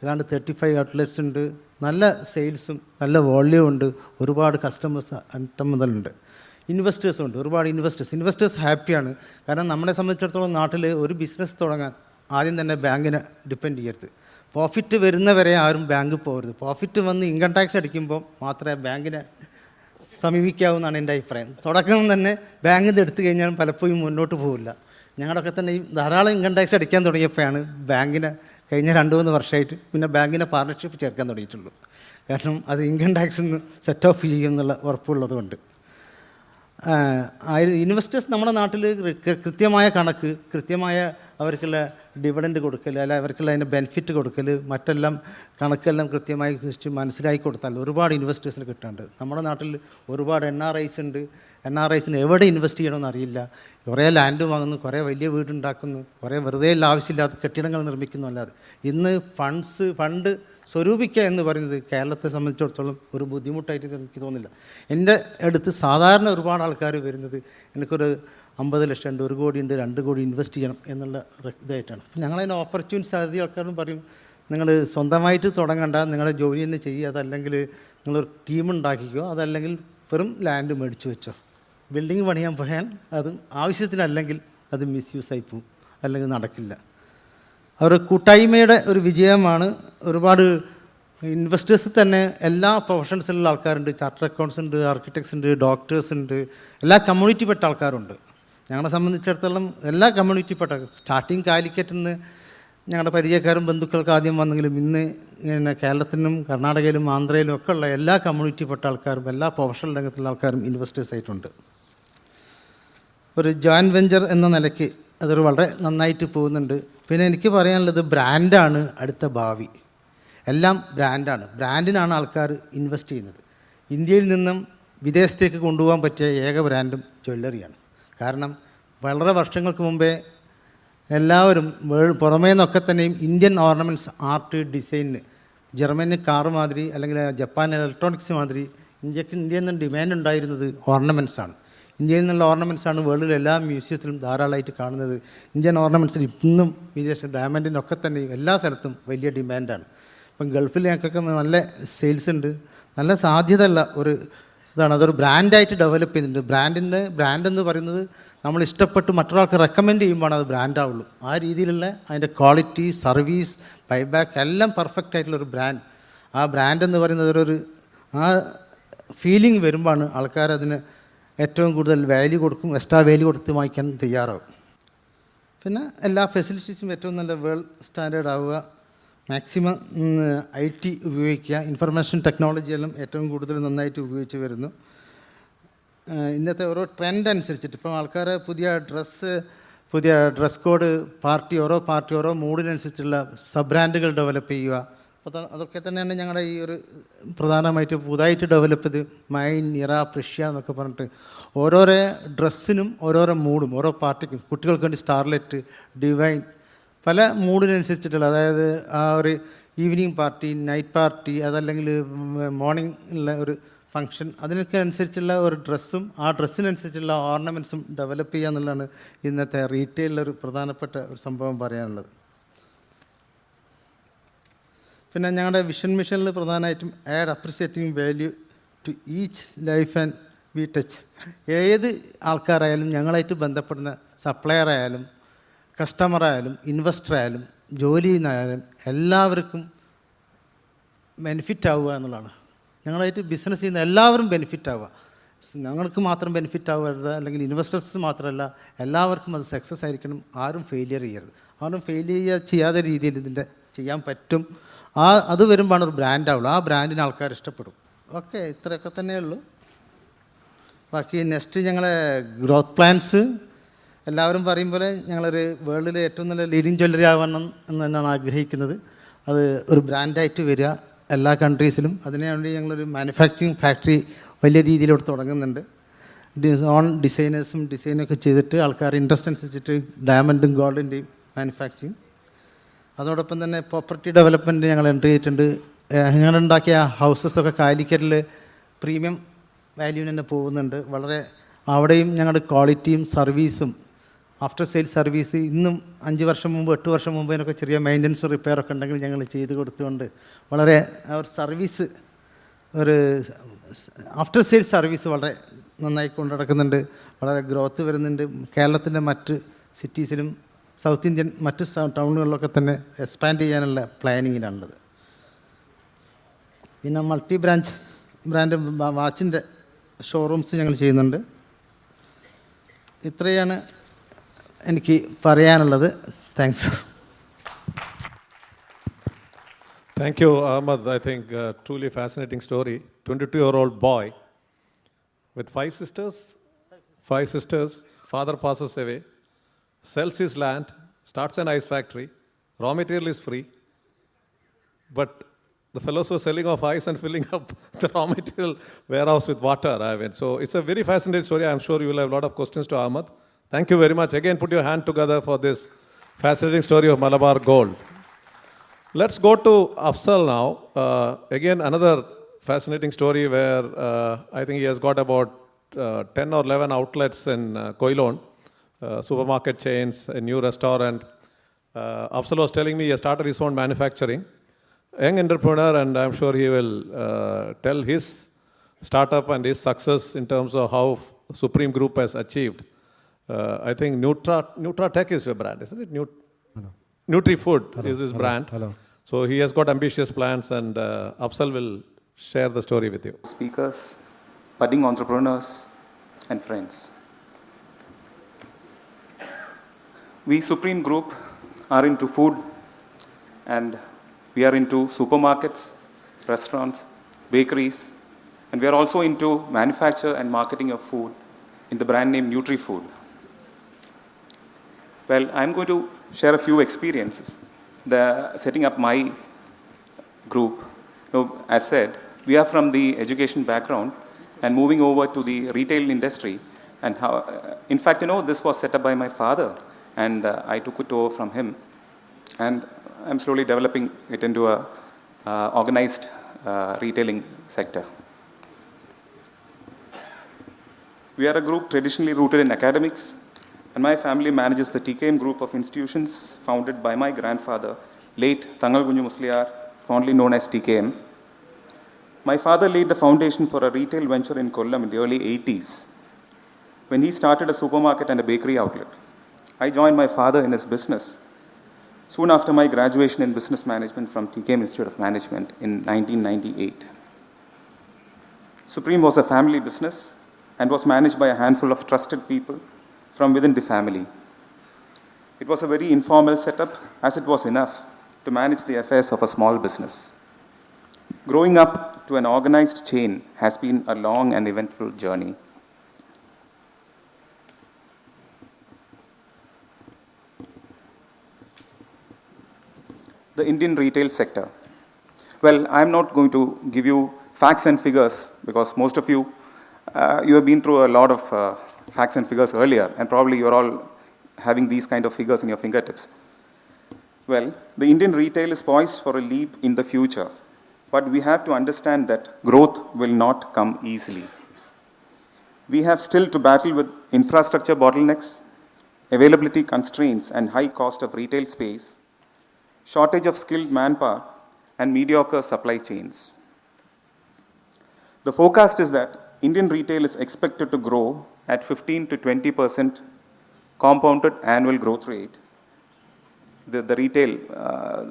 ഏതാണ്ട് 35 ഔട്ട്ലെറ്റ്സ് ഉണ്ട്. നല്ല സെയിൽസും നല്ല വോള്യൂം ഉണ്ട്. ഒരുപാട് കസ്റ്റമേഴ്സ് അറ്റം മുതലുണ്ട്. ഇൻവെസ്റ്റേഴ്സും ഉണ്ട്, ഒരുപാട് ഇൻവെസ്റ്റേഴ്സ് ഹാപ്പിയാണ്. കാരണം നമ്മളെ സംബന്ധിച്ചിടത്തോളം നാട്ടിൽ ഒരു ബിസിനസ് തുടങ്ങാൻ ആദ്യം തന്നെ ബാങ്കിനെ ഡിപ്പെൻഡ് ചെയ്യരുത്. പ്രോഫിറ്റ് വരുന്നവരെ ആരും ബാങ്കിൽ പോകരുത്. പ്രോഫിറ്റ് വന്ന് ഇൻകം ടാക്സ് അടിക്കുമ്പോൾ മാത്രമേ ബാങ്കിനെ സമീപിക്കാവൂന്നാണ് എൻ്റെ അഭിപ്രായം. തുടക്കം തന്നെ ബാങ്കിൽ നിന്ന് എടുത്തു കഴിഞ്ഞാൽ പലപ്പോഴും മുന്നോട്ട് പോകില്ല. ഞങ്ങളൊക്കെ തന്നെ ധാരാളം ഇൻകം ടാക്സ് അടിക്കാൻ തുടങ്ങിയപ്പോഴാണ് ബാങ്കിനെ കഴിഞ്ഞ 2-3 വർഷമായിട്ട് പിന്നെ ബാങ്കിനെ പാർട്ണർഷിപ്പ് ചേർക്കാൻ തുടങ്ങിയിട്ടുള്ളൂ. കാരണം അത് ഇൻകം ടാക്സിൽ നിന്ന് സെറ്റ് ഓഫ് ചെയ്യുമെന്നുള്ള ഉറപ്പുള്ളതുകൊണ്ട്. ഇൻവെസ്റ്റേഴ്സ് നമ്മുടെ നാട്ടിൽ കൃത്യമായ കണക്ക്, കൃത്യമായ അവർക്കുള്ള ഡിവിഡൻഡ് കൊടുക്കൽ, അല്ല അവർക്കുള്ള അതിൻ്റെ ബെനിഫിറ്റ് കൊടുക്കൽ, മറ്റെല്ലാം കണക്കെല്ലാം കൃത്യമായി മനസ്സിലാക്കി കൊടുത്താൽ ഒരുപാട് ഇൻവെസ്റ്റേഴ്സിന് കിട്ടാറുണ്ട്. നമ്മുടെ നാട്ടിൽ ഒരുപാട് NRIs ഉണ്ട്. NRIസിന് എവിടെ ഇൻവെസ്റ്റ് ചെയ്യണമെന്ന് അറിയില്ല. കുറേ ലാൻഡ് വാങ്ങുന്നു, കുറേ വലിയ വീടുണ്ടാക്കുന്നു, കുറേ വെറുതെ ആവശ്യമില്ലാത്ത കെട്ടിടങ്ങൾ നിർമ്മിക്കുന്നു. അല്ലാതെ ഇന്ന് ഫണ്ട് സ്വരൂപിക്കുക എന്ന് പറയുന്നത് കേരളത്തെ സംബന്ധിച്ചിടത്തോളം ഒരു ബുദ്ധിമുട്ടായിട്ട് എനിക്ക് തോന്നുന്നില്ല. എൻ്റെ അടുത്ത് സാധാരണ ഒരുപാട് ആൾക്കാർ വരുന്നത് എനിക്കൊരു 50 ലക്ഷം ഉണ്ട്, 1 കോടി ഉണ്ട്, 2 കോടി ഇൻവെസ്റ്റ് ചെയ്യണം എന്നുള്ള ഇതായിട്ടാണ്. ഞങ്ങളതിന് ഓപ്പർച്യൂണിറ്റീസ് അധികം ആൾക്കാരും പറയും, നിങ്ങൾ സ്വന്തമായിട്ട് തുടങ്ങണ്ട, നിങ്ങളുടെ ജോലി തന്നെ ചെയ്യുക, അതല്ലെങ്കിൽ നിങ്ങളൊരു ടീം ഉണ്ടാക്കിക്കോ, അതല്ലെങ്കിൽ വെറും ലാൻഡ് മേടിച്ച് വെച്ചോ. ബിൽഡിങ് പണിയാൻ പോയാൽ അതും ആവശ്യത്തിനല്ലെങ്കിൽ അത് മിസ്യൂസായി പോവും, അല്ലെങ്കിൽ നടക്കില്ല. അവർ കൂട്ടായ്മയുടെ ഒരു വിജയമാണ്. ഒരുപാട് ഇൻവെസ്റ്റേഴ്സ് തന്നെ എല്ലാ പ്രൊഫഷൻസിലുള്ള ആൾക്കാരുണ്ട്. ചാർട്ടർ അക്കൗണ്ട്സ് ഉണ്ട്, ആർക്കിടെക്ട്സ് ഉണ്ട്, ഡോക്ടേഴ്സ് ഉണ്ട്, എല്ലാ കമ്മ്യൂണിറ്റിപ്പെട്ട ആൾക്കാരുണ്ട്. ഞങ്ങളെ സംബന്ധിച്ചിടത്തോളം എല്ലാ കമ്മ്യൂണിറ്റിപ്പെട്ട, സ്റ്റാർട്ടിങ് കാലിക്കറ്റിൽ നിന്ന് ഞങ്ങളുടെ പരിചയക്കാരും ബന്ധുക്കൾക്ക് ആദ്യം വന്നെങ്കിലും ഇന്ന് ഇങ്ങനെ കേരളത്തിനും കർണാടകയിലും ആന്ധ്രയിലും ഒക്കെ ഉള്ള എല്ലാ കമ്മ്യൂണിറ്റിപ്പെട്ട ആൾക്കാരും, എല്ലാ പ്രൊഫഷണൽ രംഗത്തുള്ള ആൾക്കാരും ഇൻവെസ്റ്റേഴ്സ് ആയിട്ടുണ്ട്. ഒരു ജോയിൻറ്റ് വെഞ്ചർ എന്ന നിലയ്ക്ക് അതൊരു വളരെ നന്നായിട്ട് പോകുന്നുണ്ട്. പിന്നെ എനിക്ക് പറയാനുള്ളത് ബ്രാൻഡാണ് അടുത്ത ഭാവി. എല്ലാം ബ്രാൻഡാണ്. ബ്രാൻഡിനാണ് ആൾക്കാർ ഇൻവെസ്റ്റ് ചെയ്യുന്നത്. ഇന്ത്യയിൽ നിന്നും വിദേശത്തേക്ക് കൊണ്ടുപോകാൻ പറ്റിയ ഏക ബ്രാൻഡും ജ്വല്ലറിയാണ്. കാരണം വളരെ വർഷങ്ങൾക്ക് മുമ്പേ എല്ലാവരും പുറമേ നിന്നൊക്കെ തന്നെയും ഇന്ത്യൻ ഓർണമെൻറ്റ്സ്, ആർട്ട്, ഡിസൈനിന് ജർമ്മനി കാർ മാതിരി അല്ലെങ്കിൽ ജപ്പാൻ ഇലക്ട്രോണിക്സ് മാതിരി ഇന്ത്യയിൽ നിന്ന് ഡിമാൻഡ് ഉണ്ടായിരുന്നത് ഓർണമെൻറ്റ്സാണ്. ഇന്ത്യയിൽ നിന്നുള്ള ഓർണമെൻറ്റ്സാണ് വേൾഡിലെ എല്ലാ മ്യൂസിയത്തിലും ധാരാളമായിട്ട് കാണുന്നത്. ഇന്ത്യൻ ഓർണമെൻറ്റ്സിന് ഇന്നും വിദേശ ഡയമണ്ടിനൊക്കെ തന്നെയും എല്ലാ സ്ഥലത്തും വലിയ ഡിമാൻഡാണ്. ഇപ്പം ഗൾഫിൽ ഞങ്ങൾക്കൊക്കെ നല്ല സെയിൽസ് ഉണ്ട്. നല്ല സാധ്യതയുള്ള ഒരു ഇതാണ്. അതൊരു ബ്രാൻഡായിട്ട് ഡെവലപ്പ് ചെയ്തിട്ടുണ്ട്. ബ്രാൻഡ് എന്ന് പറയുന്നത് നമ്മൾ ഇഷ്ടപ്പെട്ട് മറ്റൊരാൾക്ക് റെക്കമെൻഡ് ചെയ്യുമ്പോഴാണ് അത് ബ്രാൻഡാവുള്ളൂ. ആ രീതിയിലുള്ള അതിൻ്റെ ക്വാളിറ്റി, സർവീസ്, ബൈബാക്ക് എല്ലാം പെർഫെക്റ്റ് ആയിട്ടുള്ളൊരു ബ്രാൻഡ്. ആ ബ്രാൻഡ് എന്ന് പറയുന്നത് ആ ഫീലിംഗ് വരുമ്പോഴാണ് ആൾക്കാർ അതിന് ഏറ്റവും കൂടുതൽ വാല്യൂ കൊടുക്കും, എക്സ്ട്രാ വാല്യൂ കൊടുത്ത് വാങ്ങിക്കാൻ തയ്യാറാവും. പിന്നെ എല്ലാ ഫെസിലിറ്റീസും ഏറ്റവും നല്ല വേൾഡ് സ്റ്റാൻഡേർഡ് ആവുക, മാക്സിമം IT ഉപയോഗിക്കുക, ഇൻഫർമേഷൻ ടെക്നോളജിയെല്ലാം ഏറ്റവും കൂടുതൽ നന്നായിട്ട് ഉപയോഗിച്ച് വരുന്നു. ഇന്നത്തെ ഓരോ ട്രെൻഡ് അനുസരിച്ചിട്ട് ഇപ്പം ആൾക്കാർ പുതിയ ഡ്രസ് കോഡ്, ഓരോ പാർട്ടി ഓരോ മൂഡിനനുസരിച്ചുള്ള സബ് ബ്രാൻഡുകൾ ഡെവലപ്പ് ചെയ്യുക. അപ്പോൾ അതൊക്കെ തന്നെയാണ് ഞങ്ങളുടെ ഈ ഒരു പ്രധാനമായിട്ട് പുതുതായിട്ട് ഡെവലപ്പ് ചെയ്ത് മൈൻ, ഇറ, പ്രഷ്യ എന്നൊക്കെ പറഞ്ഞിട്ട് ഓരോരോ ഡ്രസ്സിനും ഓരോരോ മൂഡും ഓരോ പാർട്ടിക്കും, കുട്ടികൾക്ക് വേണ്ടി സ്റ്റാർലെറ്റ്, ഡിവൈൻ, പല മൂഡിനനുസരിച്ചിട്ടുള്ള, അതായത് ആ ഒരു ഈവനിങ് പാർട്ടി, നൈറ്റ് പാർട്ടി, അതല്ലെങ്കിൽ മോർണിംഗ് ഉള്ള ഒരു ഫങ്ഷൻ, അതിനൊക്കെ അനുസരിച്ചുള്ള ഒരു ഡ്രസ്സും ആ ഡ്രസ്സിനനുസരിച്ചുള്ള ഓർണമെൻറ്റ്സും ഡെവലപ്പ് ചെയ്യുക എന്നുള്ളതാണ് ഇന്നത്തെ റീറ്റെയിലൊരു പ്രധാനപ്പെട്ട ഒരു സംഭവം പറയാനുള്ളത്. പിന്നെ ഞങ്ങളുടെ വിഷൻ മിഷനിൽ പ്രധാനമായിട്ടും add appreciating value to each life and we touch. ഏത് ആൾക്കാരായാലും ഞങ്ങളായിട്ട് ബന്ധപ്പെടുന്ന സപ്ലയറായാലും കസ്റ്റമറായാലും ഇൻവെസ്റ്ററായാലും ജോലി ചെയ്യുന്നതായാലും എല്ലാവർക്കും ബെനിഫിറ്റ് ആവുക എന്നുള്ളതാണ്. ഞങ്ങളായിട്ട് ബിസിനസ് ചെയ്യുന്ന എല്ലാവരും ബെനിഫിറ്റ് ആവുക. ഞങ്ങൾക്ക് മാത്രം ബെനിഫിറ്റ് ആവരുത്, അല്ലെങ്കിൽ ഇൻവെസ്റ്റേഴ്സ് മാത്രമല്ല, എല്ലാവർക്കും അത് സക്സസ് ആയിരിക്കണം. ആരും ഫെയിലിയർ ചെയ്യരുത്. ആരും ചെയ്യാതെ രീതിയിൽ ഇതിൻ്റെ ചെയ്യാൻ പറ്റും. അത് വരുമ്പോഴാണ് ഒരു ബ്രാൻഡ് ആവുള്ളൂ. ആ ബ്രാൻഡിന് ആൾക്കാർ ഇഷ്ടപ്പെടും. ഓക്കെ, ഇത്രയൊക്കെ തന്നെയുള്ളൂ. ബാക്കി നെക്സ്റ്റ് ഞങ്ങളെ ഗ്രോത്ത് പ്ലാൻസ് എല്ലാവരും പറയും പോലെ ഞങ്ങളൊരു വേൾഡിലെ ഏറ്റവും നല്ല ലീഡിങ് ജ്വല്ലറി ആവണം എന്ന് തന്നെയാണ് ആഗ്രഹിക്കുന്നത്. അത് ഒരു ബ്രാൻഡായിട്ട് വരിക എല്ലാ കൺട്രീസിലും. അതിനുവേണ്ടി ഞങ്ങളൊരു മാനുഫാക്ചറിങ് ഫാക്ടറി വലിയ രീതിയിലോട്ട് തുടങ്ങുന്നുണ്ട്. ഡിസൈനൊക്കെ ചെയ്തിട്ട് ആൾക്കാർ ഇൻട്രസ്റ്റ് അനുസരിച്ചിട്ട് ഡയമണ്ടും ഗോൾഡിൻ്റെയും മാനുഫാക്ചറിങ്. അതോടൊപ്പം തന്നെ പ്രോപ്പർട്ടി ഡെവലപ്മെൻറ്റ് ഞങ്ങൾ എൻട്രി ചെയ്തിട്ടുണ്ട്. ഞങ്ങളുണ്ടാക്കിയ ഹൗസസൊക്കെ കാലിക്കറ്റിൽ പ്രീമിയം വാല്യൂവിന് തന്നെ പോകുന്നുണ്ട്. വളരെ അവിടെയും ഞങ്ങളുടെ ക്വാളിറ്റിയും സർവീസും ആഫ്റ്റർ സെയിൽ സർവീസ് ഇന്നും 5 വർഷം മുമ്പ് 8 വർഷം മുമ്പ് ഇതിനൊക്കെ ചെറിയ മെയിൻ്റനൻസ് റിപ്പയറൊക്കെ ഉണ്ടെങ്കിൽ ഞങ്ങൾ ചെയ്ത് കൊടുത്തുകൊണ്ട് വളരെ ഒരു സർവീസ്, ഒരു ആഫ്റ്റർ സെയിൽ സർവീസ് വളരെ നന്നായി കൊണ്ടു നടക്കുന്നുണ്ട്. വളരെ ഗ്രോത്ത് വരുന്നുണ്ട്. കേരളത്തിൻ്റെ മറ്റ് സിറ്റീസിലും സൗത്ത് ഇന്ത്യൻ മറ്റ് ടൗണുകളിലൊക്കെ തന്നെ എക്സ്പാൻഡ് ചെയ്യാനുള്ള പ്ലാനിങ്ങിലാണുള്ളത്. പിന്നെ മൾട്ടി ബ്രാൻഡ് വാച്ചിൻ്റെ ഷോറൂംസ് ഞങ്ങൾ ചെയ്യുന്നുണ്ട്. ഇത്രയാണ് എനിക്ക് പറയാനുള്ളത്. Thanks. Thank you, Ahmad. I think truly fascinating story. 22-year-old boy with 5 sisters, 5 sisters, father passes away, sells his land, starts an ice factory, raw material is free, but the fellows were selling off ice and filling up the raw material warehouse with water. I mean, so it's a very fascinating story. I'm sure you will have a lot of questions to Ahmed. Thank you very much. Again, put your hand together for this fascinating story of Malabar Gold. Let's go to Afzal now. Again, another fascinating story where I think he has got about 10 or 11 outlets in Koilon, supermarket chains, a new restaurant. Afzal was telling me he has started his own manufacturing. Young entrepreneur, and I'm sure he will tell his startup and his success in terms of how Supreme Group has achieved. I think Nutratech is your brand, isn't it? NutriFood is his brand. Hello. So he has got ambitious plans, and Afzal will share the story with you. Speakers, budding entrepreneurs, and friends. We Supreme Group are into food, and we are into supermarkets, restaurants, bakeries, and we are also into manufacture and marketing of food in the brand name NutriFood. Well, I'm going to share a few experiences. Setting up my group, as said, we are from the education background and moving over to the retail industry. And how, in fact, this was set up by my father, and I took it over from him. And I'm slowly developing it into a organized retailing sector. We are a group traditionally rooted in academics, and my family manages the TKM group of institutions founded by my grandfather, late Thangal Gunju Musliar, fondly known as TKM. My father laid the foundation for a retail venture in Kollam in the early 80s, when he started a supermarket and a bakery outlet. I joined my father in his business soon after my graduation in business management from TKM Institute of Management in 1998. Supreme was a family business and was managed by a handful of trusted people from within the family. It was a very informal setup, as it was enough to manage the affairs of a small business. Growing up to an organized chain has been a long and eventful journey. The Indian retail sector. Well, I'm not going to give you facts and figures because most of you have been through a lot of facts and figures earlier, and probably you're all having these kind of figures in your fingertips. Well, the Indian retail is poised for a leap in the future, but we have to understand that growth will not come easily. We have still to battle with infrastructure bottlenecks, availability constraints and high cost of retail space, shortage of skilled manpower, and mediocre supply chains. The forecast is that Indian retail is expected to grow at 15 to 20% compounded annual growth rate. The retail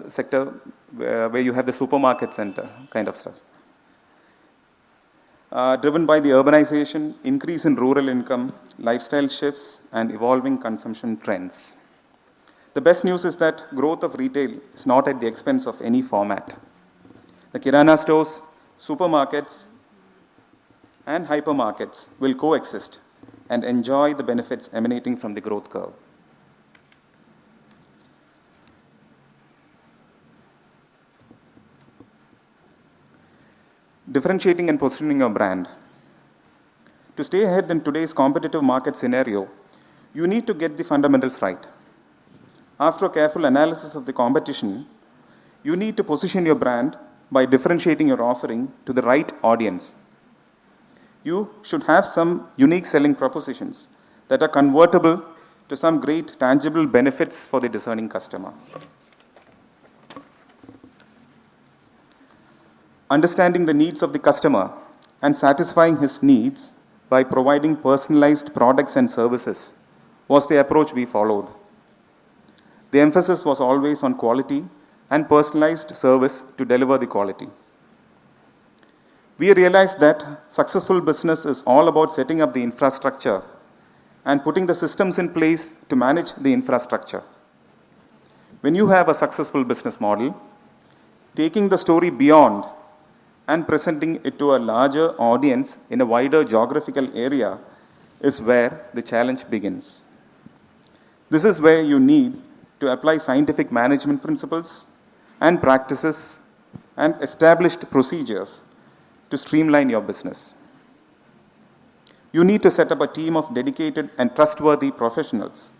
sector where you have the supermarkets and kind of stuff. Driven by the urbanization, increase in rural income, lifestyle shifts, and evolving consumption trends. The best news is that growth of retail is not at the expense of any format. The kirana stores, supermarkets, and hypermarkets will coexist and enjoy the benefits emanating from the growth curve. Differentiating and positioning your brand. To stay ahead in today's competitive market scenario, you need to get the fundamentals right. After a careful analysis of the competition, you need to position your brand by differentiating your offering to the right audience. You should have some unique selling propositions that are convertible to some great tangible benefits for the discerning customer. Understanding the needs of the customer and satisfying his needs by providing personalized products and services was the approach we followed. The emphasis was always on quality and personalized service to deliver the quality. We realized that successful business is all about setting up the infrastructure and putting the systems in place to manage the infrastructure. When you have a successful business model, taking the story beyond and presenting it to a larger audience in a wider geographical area is where the challenge begins. This is where you need to apply scientific management principles and practices and established procedures to streamline your business. You need to set up a team of dedicated and trustworthy professionals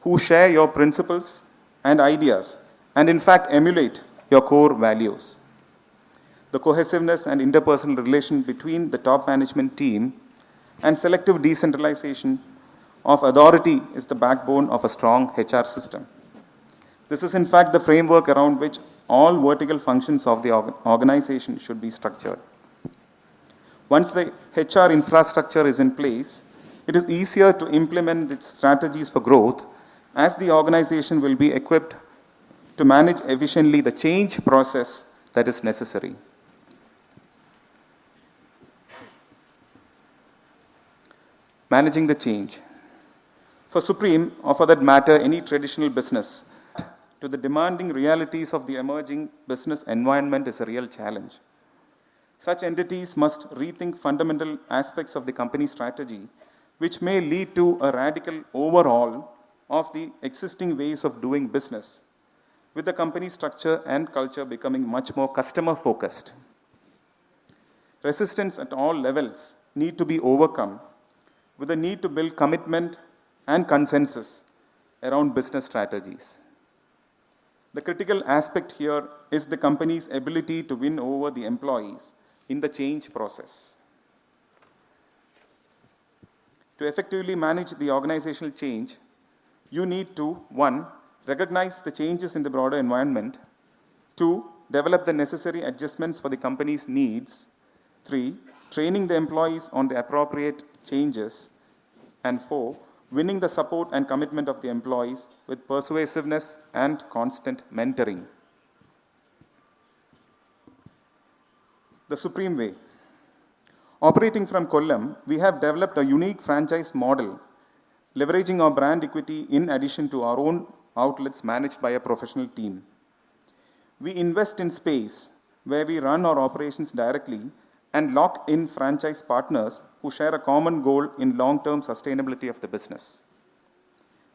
who share your principles and ideas and in fact emulate your core values. The cohesiveness and interpersonal relation between the top management team and selective decentralization of authority is the backbone of a strong HR system. This is in fact the framework around which all vertical functions of the organization should be structured. Once the HR infrastructure is in place, it is easier to implement the strategies for growth as the organization will be equipped to manage efficiently the change process that is necessary. Managing the change. For Supreme, or for that matter, any traditional business, to the demanding realities of the emerging business environment is a real challenge. Such entities must rethink fundamental aspects of the company strategy, which may lead to a radical overhaul of the existing ways of doing business, with the company structure and culture becoming much more customer-focused. Resistance at all levels need to be overcome with the need to build commitment and consensus around business strategies. The critical aspect here is the company's ability to win over the employees in the change process. To effectively manage the organizational change, you need to, 1, recognize the changes in the broader environment, 2, develop the necessary adjustments for the company's needs, 3, training the employees on the appropriate changes, and 4, winning the support and commitment of the employees with persuasiveness and constant mentoring. The Supreme Way. Operating from Kollam, we have developed a unique franchise model, leveraging our brand equity in addition to our own outlets managed by a professional team. We invest in space where we run our operations directly and lock in franchise partners who share a common goal in long-term sustainability of the business.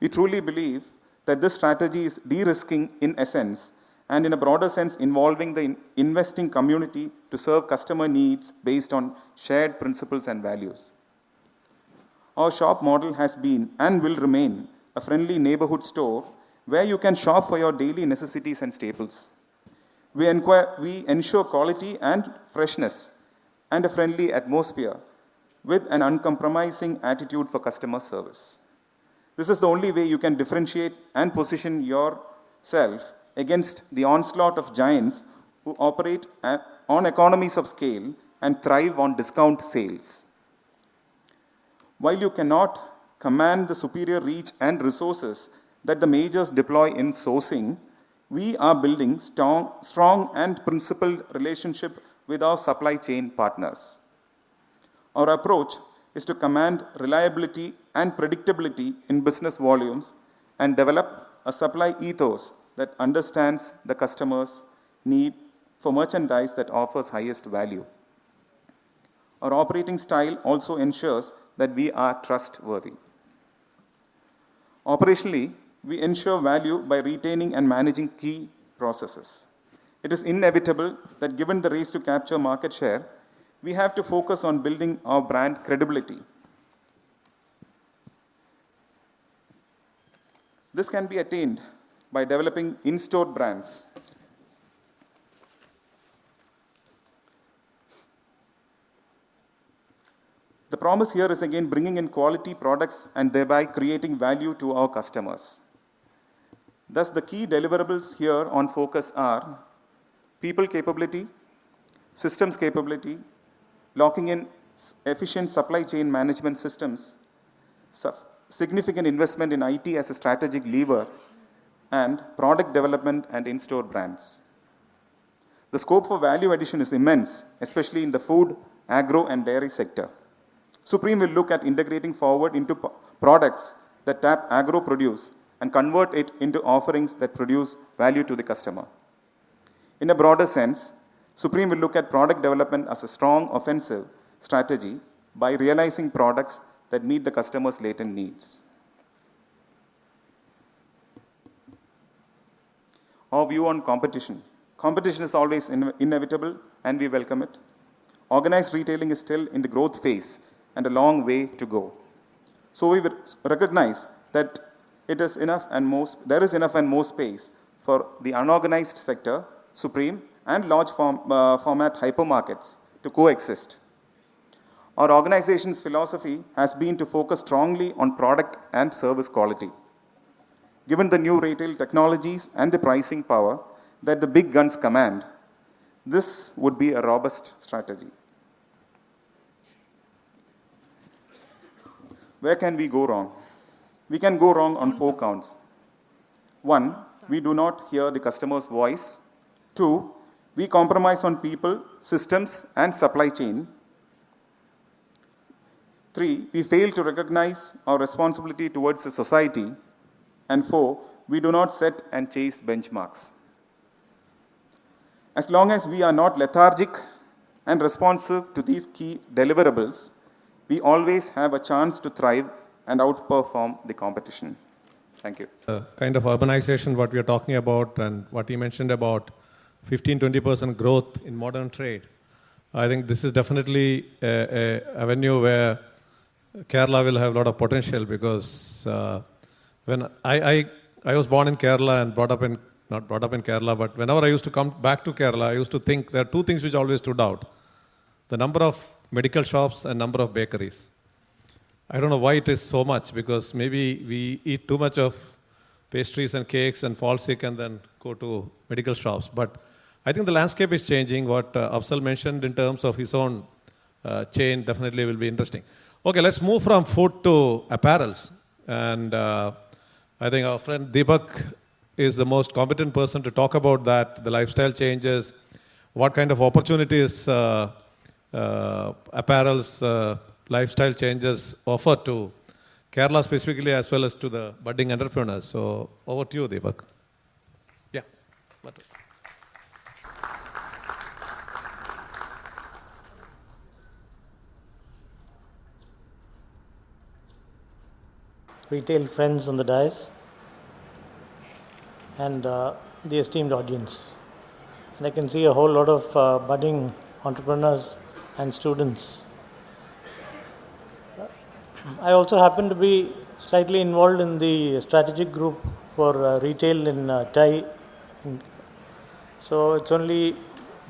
We truly believe that this strategy is de-risking in essence and in a broader sense involving the investing community to serve customer needs based on shared principles and values. Our shop model has been and will remain a friendly neighborhood store where you can shop for your daily necessities and staples. We ensure quality and freshness and a friendly atmosphere with an uncompromising attitude for customer service. This is the only way you can differentiate and position yourself against the onslaught of giants who operate on economies of scale and thrive on discount sales. While you cannot command the superior reach and resources that the majors deploy in sourcing, we are building strong and principled relationship with our supply chain partners. Our approach is to command reliability and predictability in business volumes and develop a supply ethos that understands the customer's need for merchandise that offers highest value. Our operating style also ensures that we are trustworthy. Operationally, we ensure value by retaining and managing key processes. It is inevitable that given the race to capture market share, we have to focus on building our brand credibility. This can be attained by developing in-store brands. The promise here is again bringing in quality products and thereby creating value to our customers. Thus, the key deliverables here on focus are people capability, systems capability, locking in efficient supply chain management systems, significant investment in IT as a strategic lever, and product development and in-store brands. The scope for value addition is immense, especially in the food, agro, and dairy sector. Supreme will look at integrating forward into products that tap agro produce and convert it into offerings that produce value to the customer. In a broader sense, Supreme will look at product development as a strong offensive strategy by realizing products that meet the customer's latent needs. Our view on competition. Competition is always inevitable and we welcome it. Organized retailing is still in the growth phase and a long way to go. So we recognize that there is enough and more space for the unorganized sector, Supreme, and large format hypermarkets to coexist. Our organization's philosophy has been to focus strongly on product and service quality. Given the new retail technologies and the pricing power that the big guns command, this would be a robust strategy. Where can we go wrong? We can go wrong on 4 counts. 1, we do not hear the customer's voice. 2, we compromise on people, systems, and supply chain. 3, we fail to recognize our responsibility towards the society. And 4, we do not set and chase benchmarks. As long as we are not lethargic and responsive to these key deliverables, we always have a chance to thrive and outperform the competition. Thank you. Kind of urbanization, what we are talking about, and what he mentioned about 15-20% growth in modern trade. I think this is definitely a avenue where Kerala will have a lot of potential, because when I was born in Kerala and not brought up in Kerala, but whenever I used to come back to Kerala, I used to think there are 2 things which always stood out: the number of medical shops and number of bakeries. I don't know why it is so much, because maybe we eat too much of pastries and cakes and fall sick and then go to medical shops. But I think the landscape is changing. What Afzal mentioned in terms of his own chain definitely will be interesting. Okay, let's move from food to apparels. And I think our friend Deepak is the most competent person to talk about that, the lifestyle changes, what kind of opportunities apparels, lifestyle changes offer to Kerala specifically, as well as to the budding entrepreneurs. So over to you, Deepak. Yeah. Retail friends on the dais, and the esteemed audience. And I can see a whole lot of budding entrepreneurs and students. I also happen to be slightly involved in the strategic group for retail in TAI. So it's only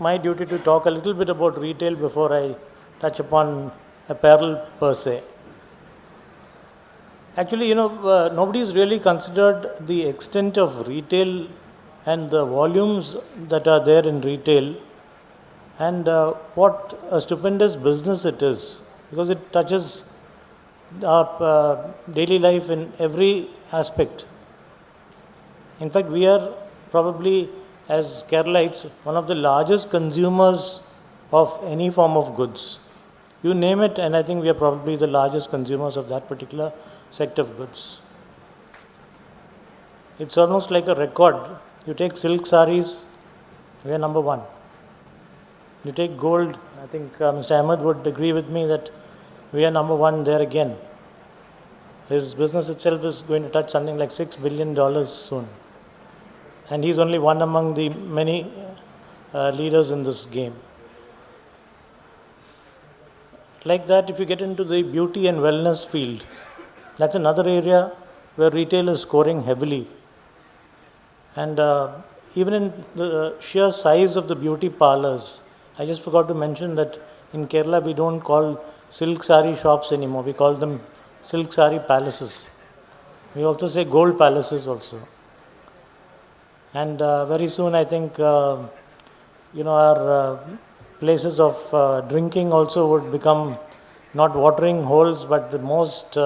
my duty to talk a little bit about retail before I touch upon apparel per se. Actually, nobody's really considered the extent of retail and the volumes that are there in retail, and what a stupendous business it is, because it touches our daily life in every aspect. In fact, we are probably, as Keralites, one of the largest consumers of any form of goods. You name it, and I think we are probably the largest consumers of that particular sector of goods. It's almost like a record. You take silk saris, we are number 1. You take gold, I think Mr. Ahmed would agree with me that we are number 1 there again. His business itself is going to touch something like $6 billion soon. And he's only one among the many leaders in this game. Like that, if you get into the beauty and wellness field, that's another area where retail is scoring heavily. And even in the sheer size of the beauty parlors, I just forgot to mention that in Kerala we don't call silk sari shops anymore. We call them silk sari palaces. We also say gold palaces also. And very soon I think, our places of drinking also would become not watering holes, but the most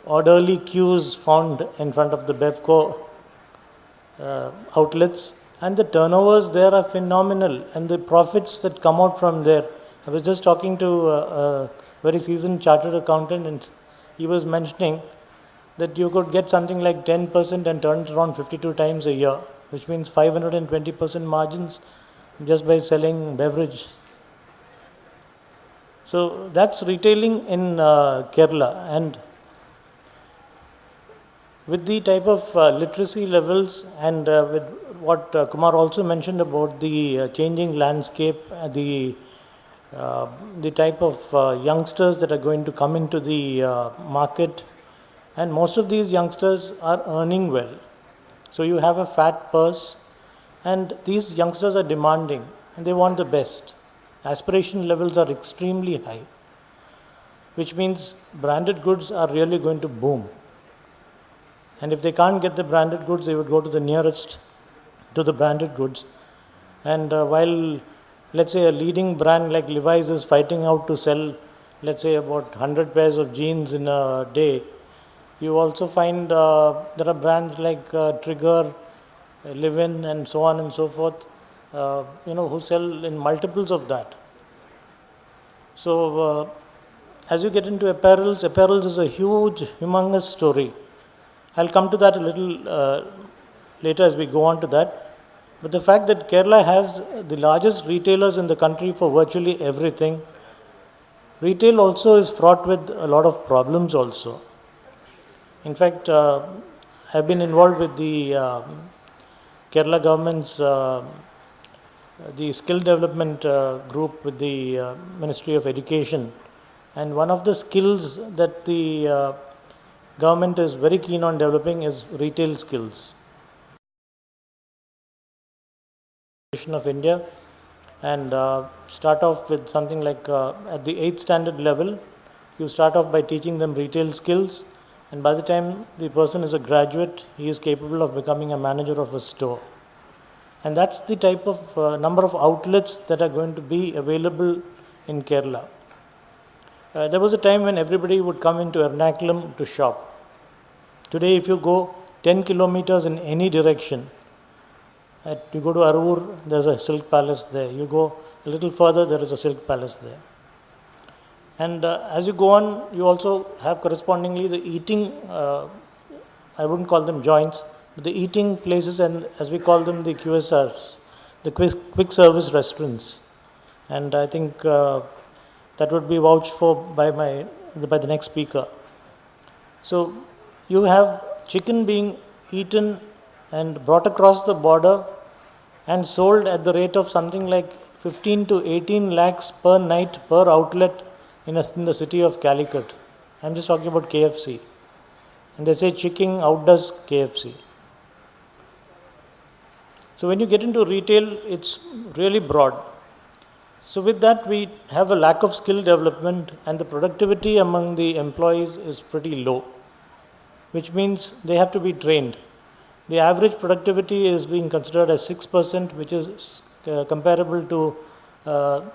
orderly queues found in front of the Bevco outlets, and the turnovers there are phenomenal, and the profits that come out from there. I was just talking to a very seasoned chartered accountant, and he was mentioning that you could get something like 10% and turn it around 52 times a year, which means 520% margins just by selling beverage. So that's retailing in Kerala. And with the type of literacy levels and with what Kumar also mentioned about the changing landscape, the type of youngsters that are going to come into the market, and most of these youngsters are earning well. So you have a fat purse, and these youngsters are demanding, and they want the best. Aspiration levels are extremely high, which means branded goods are really going to boom. And if they can't get the branded goods, they would go to the nearest to the branded goods. And while, let's say, a leading brand like Levi's is fighting out to sell, let's say, about 100 pairs of jeans in a day, you also find there are brands like Trigger, Live-In, and so on and so forth, who sell in multiples of that. So as you get into apparels is a huge, humongous story. I'll come to that a little later as we go on to that. But the fact that Kerala has the largest retailers in the country for virtually everything, retail also is fraught with a lot of problems also. In fact, I've been involved with the Kerala government's the skill development group with the Ministry of Education. And one of the skills that the government is very keen on developing is retail skills. Of India, and start off with something like at the 8th standard level, you start off by teaching them retail skills, and by the time the person is a graduate, he is capable of becoming a manager of a store. And that's the type of number of outlets that are going to be available in Kerala. There was a time when everybody would come into Ernakulam to shop. Today, if you go 10 kilometers in any direction, you go to Arur, there's a silk palace there. You go a little further, there is a silk palace there. And as you go on, you also have correspondingly the eating, I wouldn't call them joints, but the eating places, and as we call them, the QSRs, the quick service restaurants. And I think that would be vouched for by the next speaker. So you have chicken being eaten and brought across the border and sold at the rate of something like 15 to 18 lakhs per night per outlet in the city of Calicut. I'm just talking about KFC. And they say chicken outdoes KFC. So when you get into retail, it's really broad. So with that, we have a lack of skill development, and the productivity among the employees is pretty low, which means they have to be trained. The average productivity is being considered as 6%, which is comparable to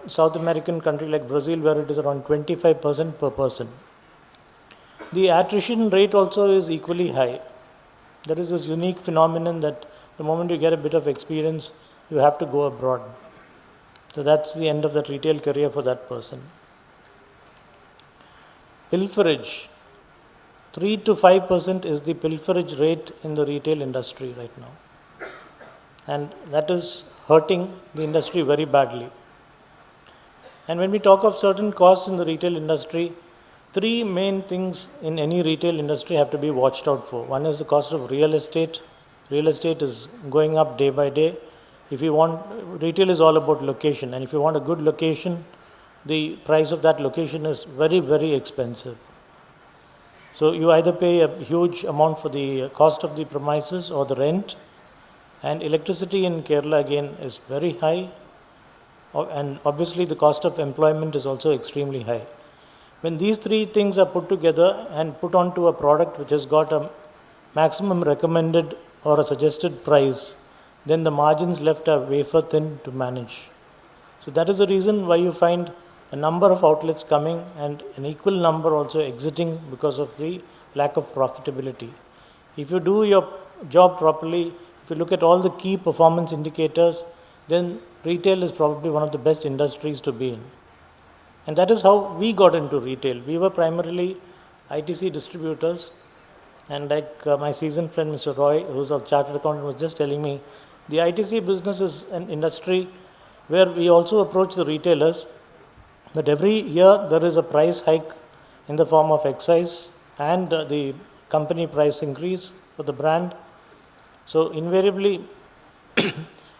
South American country like Brazil, where it is around 25% per person. The attrition rate also is equally high. There is this unique phenomenon that the moment you get a bit of experience, you have to go abroad. So that's the end of that retail career for that person. Pilferage. 3 to 5% is the pilferage rate in the retail industry right now. And that is hurting the industry very badly. And when we talk of certain costs in the retail industry, 3 main things in any retail industry have to be watched out for. One is the cost of real estate. Real estate is going up day by day. If you want, retail is all about location. And if you want a good location, the price of that location is very, very expensive. So you either pay a huge amount for the cost of the premises or the rent, and electricity in Kerala again is very high, and obviously the cost of employment is also extremely high. When these 3 things are put together and put onto a product which has got a maximum recommended or a suggested price, then the margins left are wafer thin to manage. So that is the reason why you find a number of outlets coming and an equal number also exiting because of the lack of profitability. If you do your job properly, if you look at all the key performance indicators, then retail is probably one of the best industries to be in. And that is how we got into retail. We were primarily ITC distributors, and like my seasoned friend Mr. Roy, who's a chartered accountant, was just telling me, the ITC business is an industry where we also approach the retailers, But every year there is a price hike in the form of excise and the company price increase for the brand. So invariably,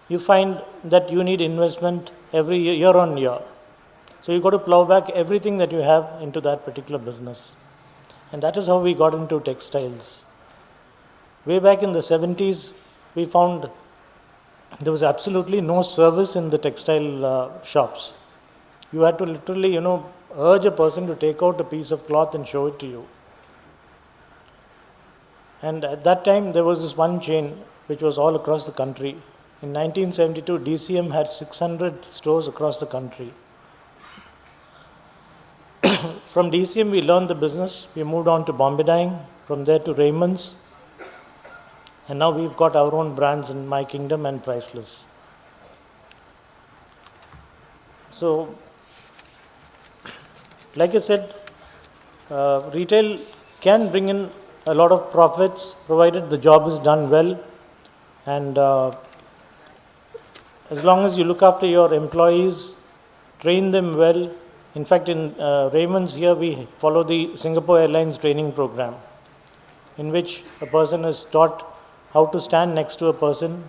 you find that you need investment every year on year. So you got to plow back everything that you have into that particular business. And that is how we got into textiles. Way back in the 70s, we found there was absolutely no service in the textile shops. You had to literally, urge a person to take out a piece of cloth and show it to you. And at that time, there was this one chain which was all across the country. In 1972, DCM had 600 stores across the country. From DCM, we learned the business. We moved on to Bombay Dyeing, from there to Raymond's. And now we've got our own brands in My Kingdom and Priceless. So, like I said, retail can bring in a lot of profits provided the job is done well, and as long as you look after your employees, train them well. In fact, in Raymond's here we follow the Singapore Airlines training program, in which a person is taught how to stand next to a person,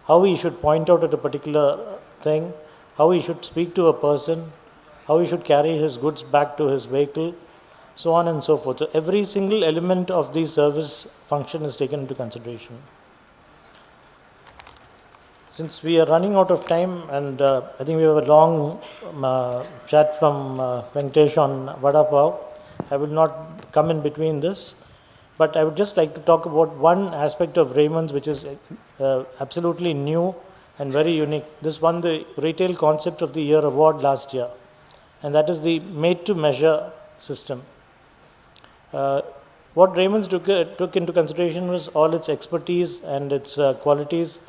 how he should point out at a particular thing, how he should speak to a person, how he should carry his goods back to his vehicle, so on and so forth. So every single element of the service function is taken into consideration. Since we are running out of time, and I think we have a long chat from Venkatesh on Vada Pav, I will not come in between this, but I would just like to talk about one aspect of Raymond's which is absolutely new and very unique. This won the Retail Concept of the Year award last year, and that is the made-to-measure system. What Raymond's took into consideration was all its expertise and its qualities.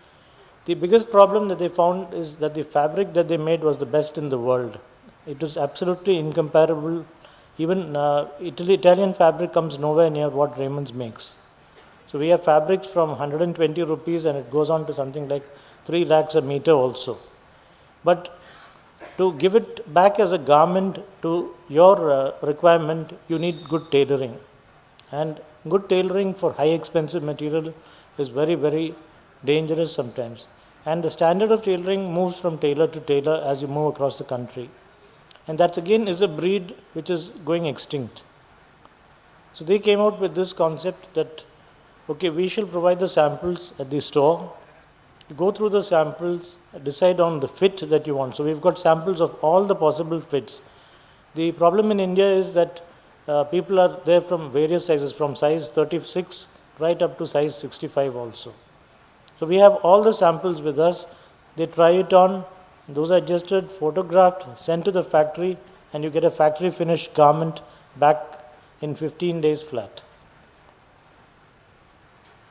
The biggest problem that they found is that the fabric that they made was the best in the world. It was absolutely incomparable. Even Italian fabric comes nowhere near what Raymond's makes. So we have fabrics from 120 rupees and it goes on to something like 3 lakhs a meter also. But to give it back as a garment to your requirement, you need good tailoring. And good tailoring for high expensive material is very, very dangerous sometimes. And the standard of tailoring moves from tailor to tailor as you move across the country. And that again is a breed which is going extinct. So they came out with this concept that, okay, we shall provide the samples at the store. You go through the samples, decide on the fit that you want. So we've got samples of all the possible fits. The problem in India is that people are there from various sizes, from size 36 right up to size 65 also. So we have all the samples with us. They try it on. Those are adjusted, photographed, sent to the factory, and you get a factory finished garment back in 15 days flat.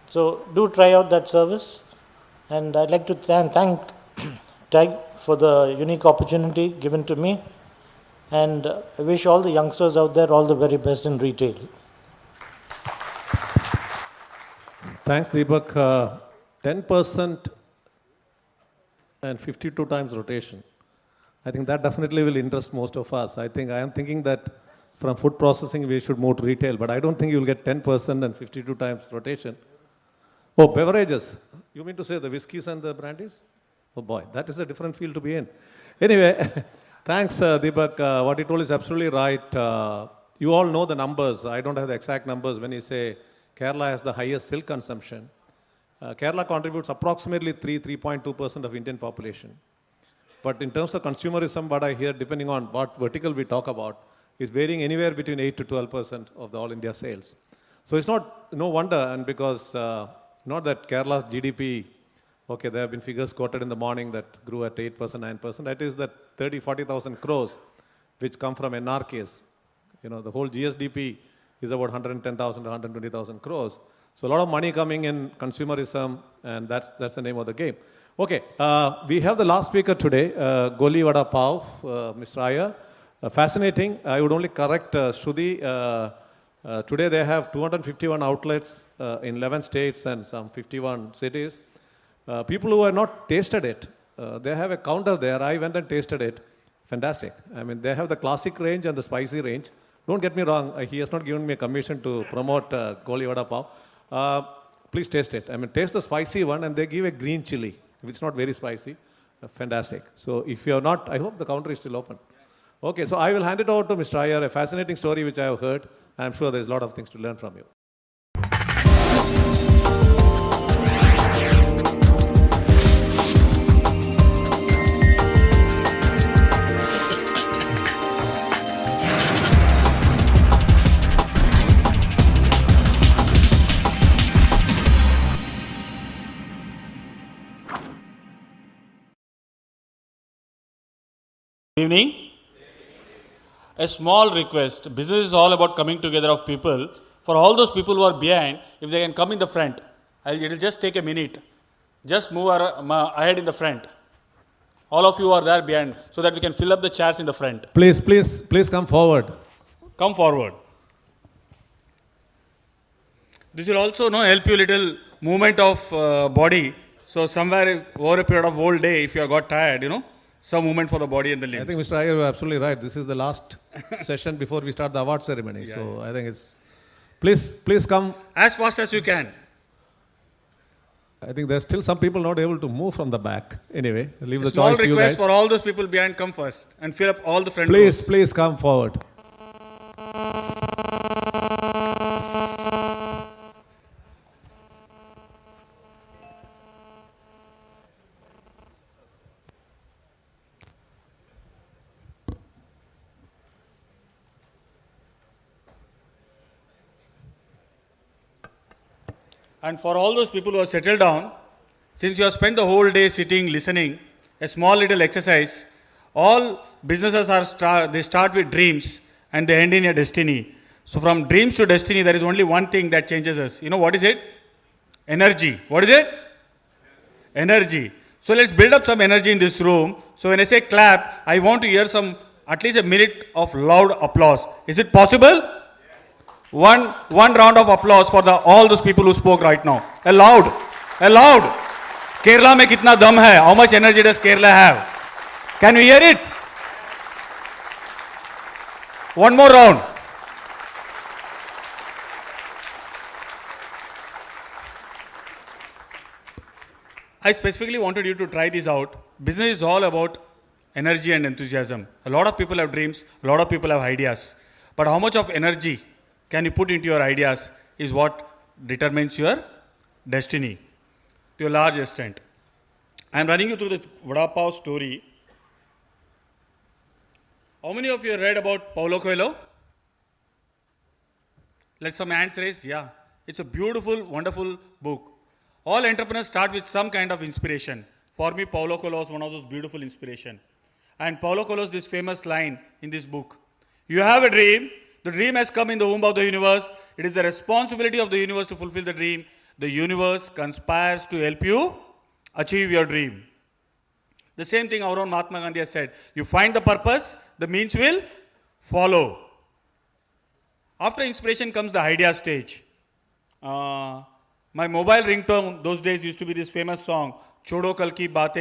So do try out that service. And I'd like to thank TAG for the unique opportunity given to me. And I wish all the youngsters out there all the very best in retail. Thanks, Deepak. 10% and 52 times rotation. I think that definitely will interest most of us. I am thinking that from food processing we should move to retail, but I don't think you'll get 10% and 52 times rotation. Oh, beverages. You mean to say the whiskeys and the brandies? Oh boy, that is a different field to be in. Anyway, thanks Deepak. What you told is absolutely right. You all know the numbers. I don't have the exact numbers when you say Kerala has the highest silk consumption. Kerala contributes approximately 3.2% of Indian population. But in terms of consumerism, what I hear, depending on what vertical we talk about, is varying anywhere between 8 to 12% of the all India sales. So it's no wonder, and because not that Kerala's GDP, okay, there have been figures quoted in the morning that grew at 8%, 9%. That is that 40,000 crores which come from NRKs. The whole GSDP is about 110,000 to 120,000 crores. So a lot of money coming in consumerism, and that's the name of the game. Okay, we have the last speaker today, Goli Vada Pav, Mr. Iyer. Fascinating. I would only correct Shruti. Today they have 251 outlets in 11 states and some 51 cities. People who have not tasted it, they have a counter there. I went and tasted it. Fantastic. I mean, they have the classic range and the spicy range. Don't get me wrong, he has not given me a commission to promote Koli Vada Pav. Please taste it. I mean, taste the spicy one, and they give a green chili. If it's not very spicy, fantastic. So if you are not, I hope the counter is still open. Okay, so I will hand it over to Mr. Iyer, a fascinating story which I have heard. I'm sure there's a lot of things to learn from you. Evening. A small request. Business is all about coming together of people. For all those people who are behind, if they can come in the front, it will just take a minute. Just move ahead in the front. All of you are there behind, so that we can fill up the chairs in the front. Please come forward. Come forward. This will also help you little movement of body. So somewhere over a period of whole day, if you have got tired, some movement for the body and the limbs. I think Mr. Iyer, you are absolutely right. This is the last session before we start the award ceremony. Yeah. So I think it's... Please come. As fast as you can. I think there's still some people not able to move from the back. Anyway, leave the choice to you guys. Small request for all those people behind, come first and fill up all the front rows. Please come forward. And for all those people who are settled down, since you have spent the whole day sitting, listening, a small little exercise, all businesses they start with dreams and they end in a destiny. So from dreams to destiny, there is only one thing that changes us. You know what is it? Energy. What is it? Energy. So let's build up some energy in this room. So when I say clap, I want to hear at least a minute of loud applause. Is it possible? One round of applause for all those people who spoke right now. A loud. Kerala mein kitna dam hai? How much energy does Kerala have? Can we hear it? One more round. I specifically wanted you to try this out. Business is all about energy and enthusiasm. A lot of people have dreams, a lot of people have ideas. But how much of energy can you put into your ideas is what determines your destiny to a large extent. I am running you through the Vada Pav story. How many of you have read about Paulo Coelho? Let some hands raise. Yeah. It's a beautiful, wonderful book. All entrepreneurs start with some kind of inspiration. For me, Paulo Coelho was one of those beautiful inspiration. And Paulo Coelho's this famous line in this book. You have a dream. The dream has come in the womb of the universe. It is the responsibility of the universe to fulfill the dream. The universe conspires to help you achieve your dream. The same thing our own Mahatma Gandhi has said. You find the purpose, the means will follow. After inspiration comes the idea stage. My mobile ringtone those days used to be this famous song. Chodo kal ki baat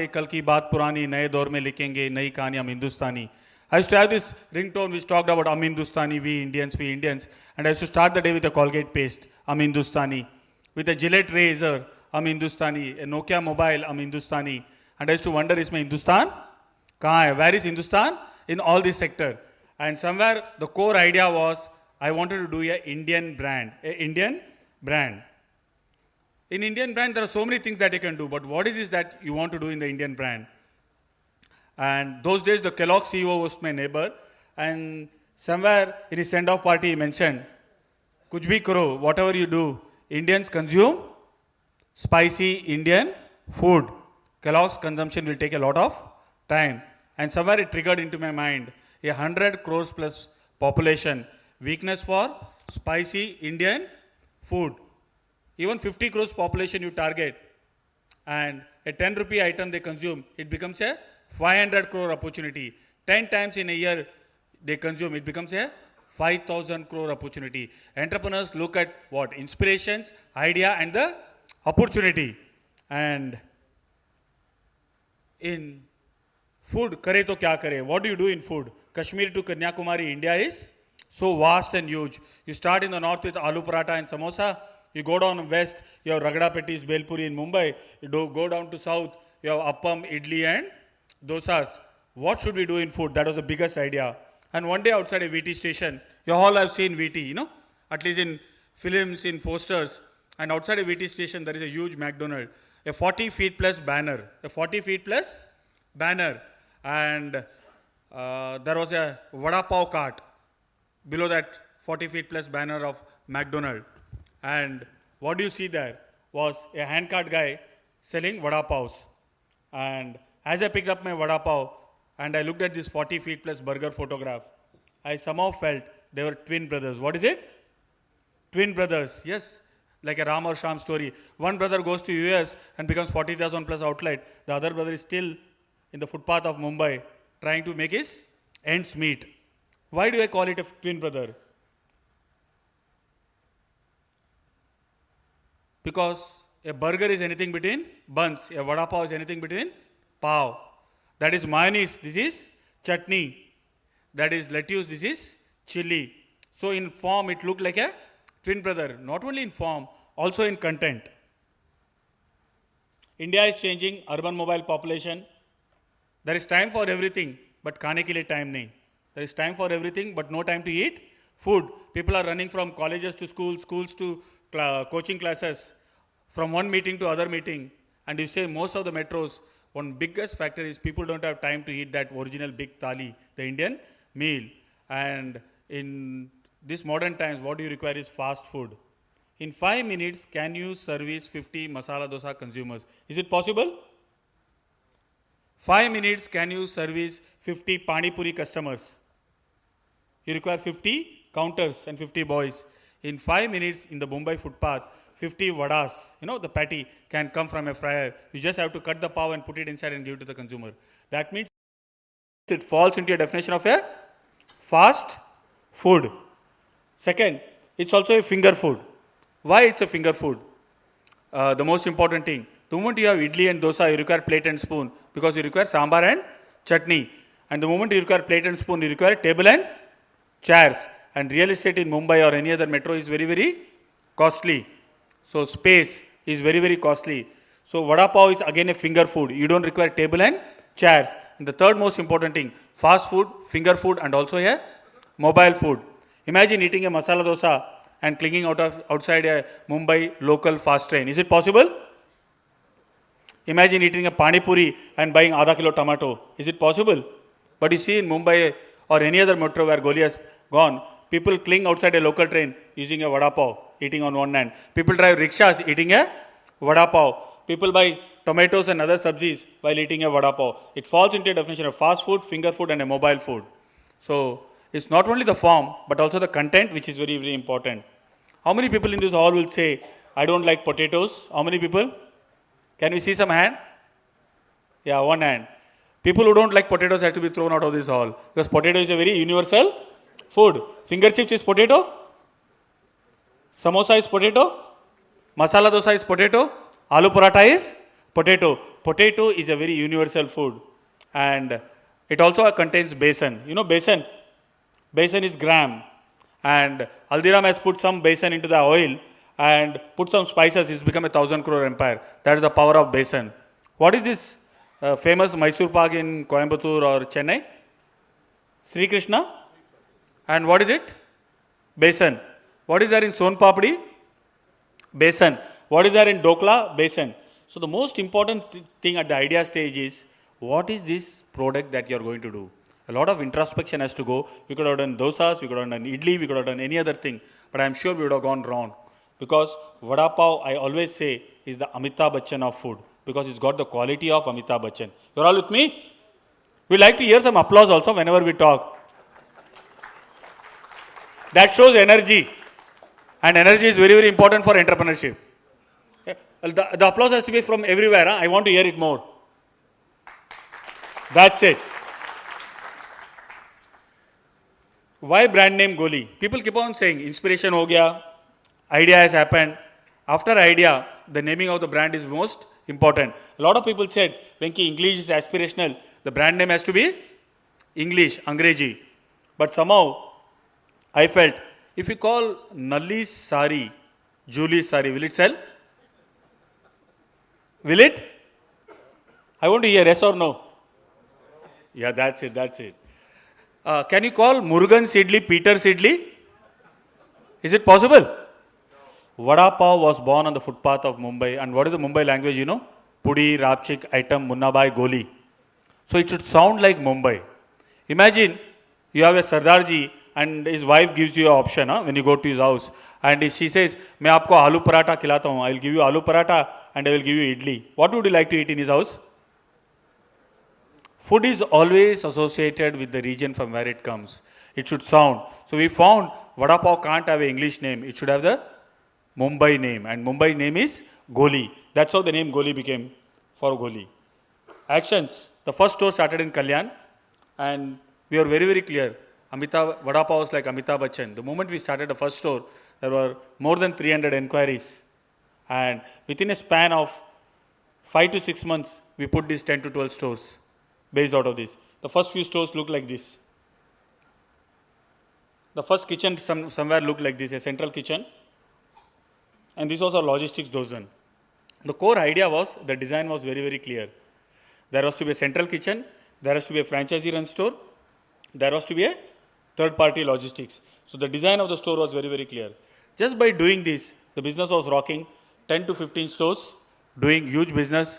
purani, naye daur mein likhenge, nayi kahani hum Hindustani. I used to have this ringtone which talked about Hindustani, we Indians. And I used to start the day with a Colgate paste, Hindustani. With a Gillette razor, Hindustani. A Nokia mobile, Hindustani. And I used to wonder, is my Hindustan? Kahan hai? Where is Hindustan? In all this sector. And somewhere the core idea was, I wanted to do an Indian brand. In Indian brand, there are so many things that you can do. But what is it that you want to do in the Indian brand? And those days, the Kellogg CEO was my neighbor. And somewhere in his send-off party, he mentioned, Kuch bhi karo, whatever you do, Indians consume spicy Indian food. Kellogg's consumption will take a lot of time. And somewhere it triggered into my mind, 100 crores plus population, weakness for spicy Indian food. Even 50 crores population you target, and a 10 rupee item they consume, it becomes a 500 crore opportunity. 10 times in a year they consume, it becomes a 5,000 crore opportunity. Entrepreneurs look at what? Inspirations, idea and the opportunity. And in food, kare to kya kare? What do you do in food? Kashmir to Kanyakumari, India is so vast and huge. You start in the north with aloo paratha and samosa. You go down west, you have ragda patties, belpuri in Mumbai. You go down to south, you have appam, idli and dosas. What should we do in food? That was the biggest idea. And one day outside a VT station, you all have seen VT, at least in films, in posters. And outside a VT station, there is a huge McDonald's, a 40 feet plus banner, and there was a vada pav cart below that 40 feet plus banner of McDonald's. And what do you see there was a handcart guy selling vada pavs. And as I picked up my vada pav and I looked at this 40 feet plus burger photograph, I somehow felt they were twin brothers. What is it? Twin brothers, yes. Like a Ram or Sham story. One brother goes to US and becomes 40,000 plus outlet. The other brother is still in the footpath of Mumbai trying to make his ends meet. Why do I call it a twin brother? Because a burger is anything between buns. A vada pav is anything between pav. That is mayonnaise. This is chutney. That is lettuce. This is chili. So in form it looked like a twin brother. Not only in form, also in content. India is changing. Urban mobile population. There is time for everything, but खाने के लिए time नहीं. There is time for everything, but no time to eat food. People are running from colleges to schools, schools to coaching classes, from one meeting to other meeting. And you say most of the metros, one biggest factor is people don't have time to eat that original big thali, the Indian meal. And in this modern times, what you require is fast food. In 5 minutes, can you service 50 masala dosa consumers? Is it possible? 5 minutes, can you service 50 pani puri customers? You require 50 counters and 50 boys. In 5 minutes, in the Mumbai footpath, 50 vadas, the patty can come from a fryer. You just have to cut the pav and put it inside and give it to the consumer. That means it falls into a definition of a fast food. Second, it's also a finger food. Why it's a finger food? The most important thing, the moment you have idli and dosa, you require plate and spoon because you require sambar and chutney. And the moment you require plate and spoon, you require table and chairs. And real estate in Mumbai or any other metro is very, very costly. So space is very, very costly. So vada pav is again a finger food. You don't require table and chairs. And the third most important thing, fast food, finger food and also a mobile food. Imagine eating a masala dosa and clinging outside a Mumbai local fast train. Is it possible? Imagine eating a pani puri and buying ½ kilo tomato. Is it possible? But you see in Mumbai or any other metro where Goli has gone, people cling outside a local train using a vada pav, eating on one hand. People drive rickshaws eating a vada pav. People buy tomatoes and other sabzis while eating a vada pav. It falls into a definition of fast food, finger food and a mobile food. So it's not only the form but also the content which is very, very important. How many people in this hall will say, I don't like potatoes? How many people? Can we see some hand? Yeah, one hand. People who don't like potatoes have to be thrown out of this hall because potato is a very universal food. Finger chips is potato. Samosa is potato. Masala dosa is potato. Aloo paratha is potato. Potato is a very universal food. And it also contains besan. You know besan? Besan is gram. And Haldiram has put some besan into the oil and put some spices. It's become a 1,000 crore empire. That is the power of besan. What is this famous Mysore Pak in Coimbatore or Chennai? Sri Krishna. And what is it? Besan. What is there in Son Papdi? Besan. What is there in Dokla? Besan. So the most important thing at the idea stage is, what is this product that you are going to do? A lot of introspection has to go. We could have done dosas, we could have done idli, we could have done any other thing. But I am sure we would have gone wrong. Because vada pav, I always say, is the Amitabh Bachchan of food. Because it's got the quality of Amitabh Bachchan. You're all with me? We like to hear some applause also whenever we talk. That shows energy. And energy is very, very important for entrepreneurship. The applause has to be from everywhere. Huh? I want to hear it more. That's it. Why brand name Goli? People keep on saying, inspiration ho gaya, idea has happened. After idea, the naming of the brand is most important. A lot of people said, Venki, English is aspirational. The brand name has to be English, Angreji. But somehow, I felt, if you call Nalli's sari, Julie's sari, will it sell? Will it? I want to hear yes or no. Yeah, that's it, that's it. Can you call Murugan's Idli Peter's Idli? Is it possible? Vada Pav was born on the footpath of Mumbai. And what is the Mumbai language, you know? Pudi, Rapchik, Item, Munnabai, Goli. So it should sound like Mumbai. Imagine you have a Sardarji and his wife gives you an option when you go to his house. And she says, मैं आपको आलू पराठा खिलाता हूँ. I will give you आलू paratha and I will give you idli. What would you like to eat in his house? Food is always associated with the region from where it comes. It should sound. So we found Vada Pav can't have an English name. It should have the Mumbai name. And Mumbai's name is Goli. That's how the name Goli became for Goli. Actions. The first store started in Kalyan. And we were very, very clear. Vada Pav was like Amitabh Bachchan. The moment we started the first store, there were more than 300 enquiries. And within a span of 5 to 6 months, we put these 10 to 12 stores based out of this. The first few stores looked like this. The first kitchen somewhere looked like this, a central kitchen. And this was our logistics dozen. The core idea was, the design was very, very clear. There was to be a central kitchen, there has to be a franchisee run store, there was to be a third-party logistics. So the design of the store was very, very clear. Just by doing this, the business was rocking, 10 to 15 stores, doing huge business.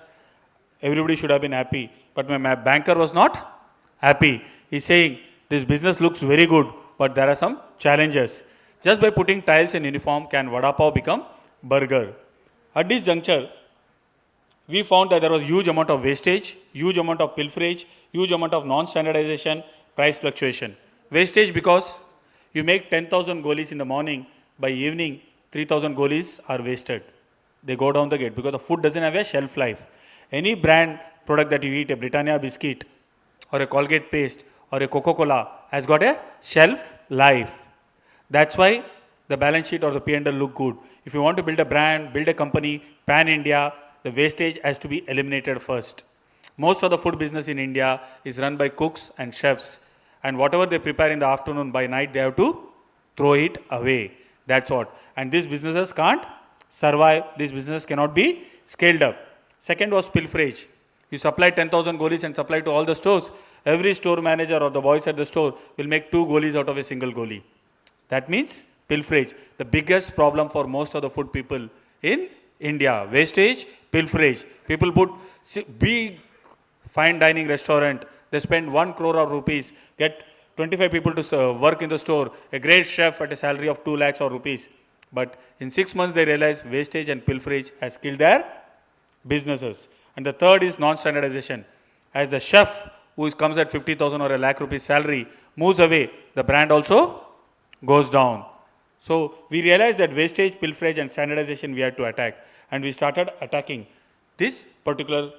Everybody should have been happy. But my banker was not happy. He's saying, this business looks very good, but there are some challenges. Just by putting tiles and uniform, can Vada Pav become burger? At this juncture, we found that there was huge amount of wastage, huge amount of pilferage, huge amount of non-standardization, price fluctuation. Wastage because you make 10,000 golis in the morning, by evening 3,000 golis are wasted. They go down the gate because the food doesn't have a shelf life. Any brand product that you eat, a Britannia biscuit or a Colgate paste or a Coca-Cola has got a shelf life. That's why the balance sheet or the P&L look good. If you want to build a brand, build a company, pan-India, the wastage has to be eliminated first. Most of the food business in India is run by cooks and chefs. And whatever they prepare in the afternoon, by night they have to throw it away. That's what. And these businesses can't survive. These businesses cannot be scaled up. Second was pilferage. You supply 10,000 golis and supply to all the stores. Every store manager or the boys at the store will make 2 golis out of a single goli. That means pilferage. The biggest problem for most of the food people in India. Wastage, pilferage. People put big fine dining restaurant. They spend 1 crore of rupees, get 25 people to work in the store, a great chef at a salary of 2 lakhs of rupees. But in 6 months they realize wastage and pilferage has killed their businesses. And the third is non-standardization. As the chef who comes at 50,000 or a lakh rupees salary moves away, the brand also goes down. So we realized that wastage, pilferage and standardization we had to attack. And we started attacking this particular.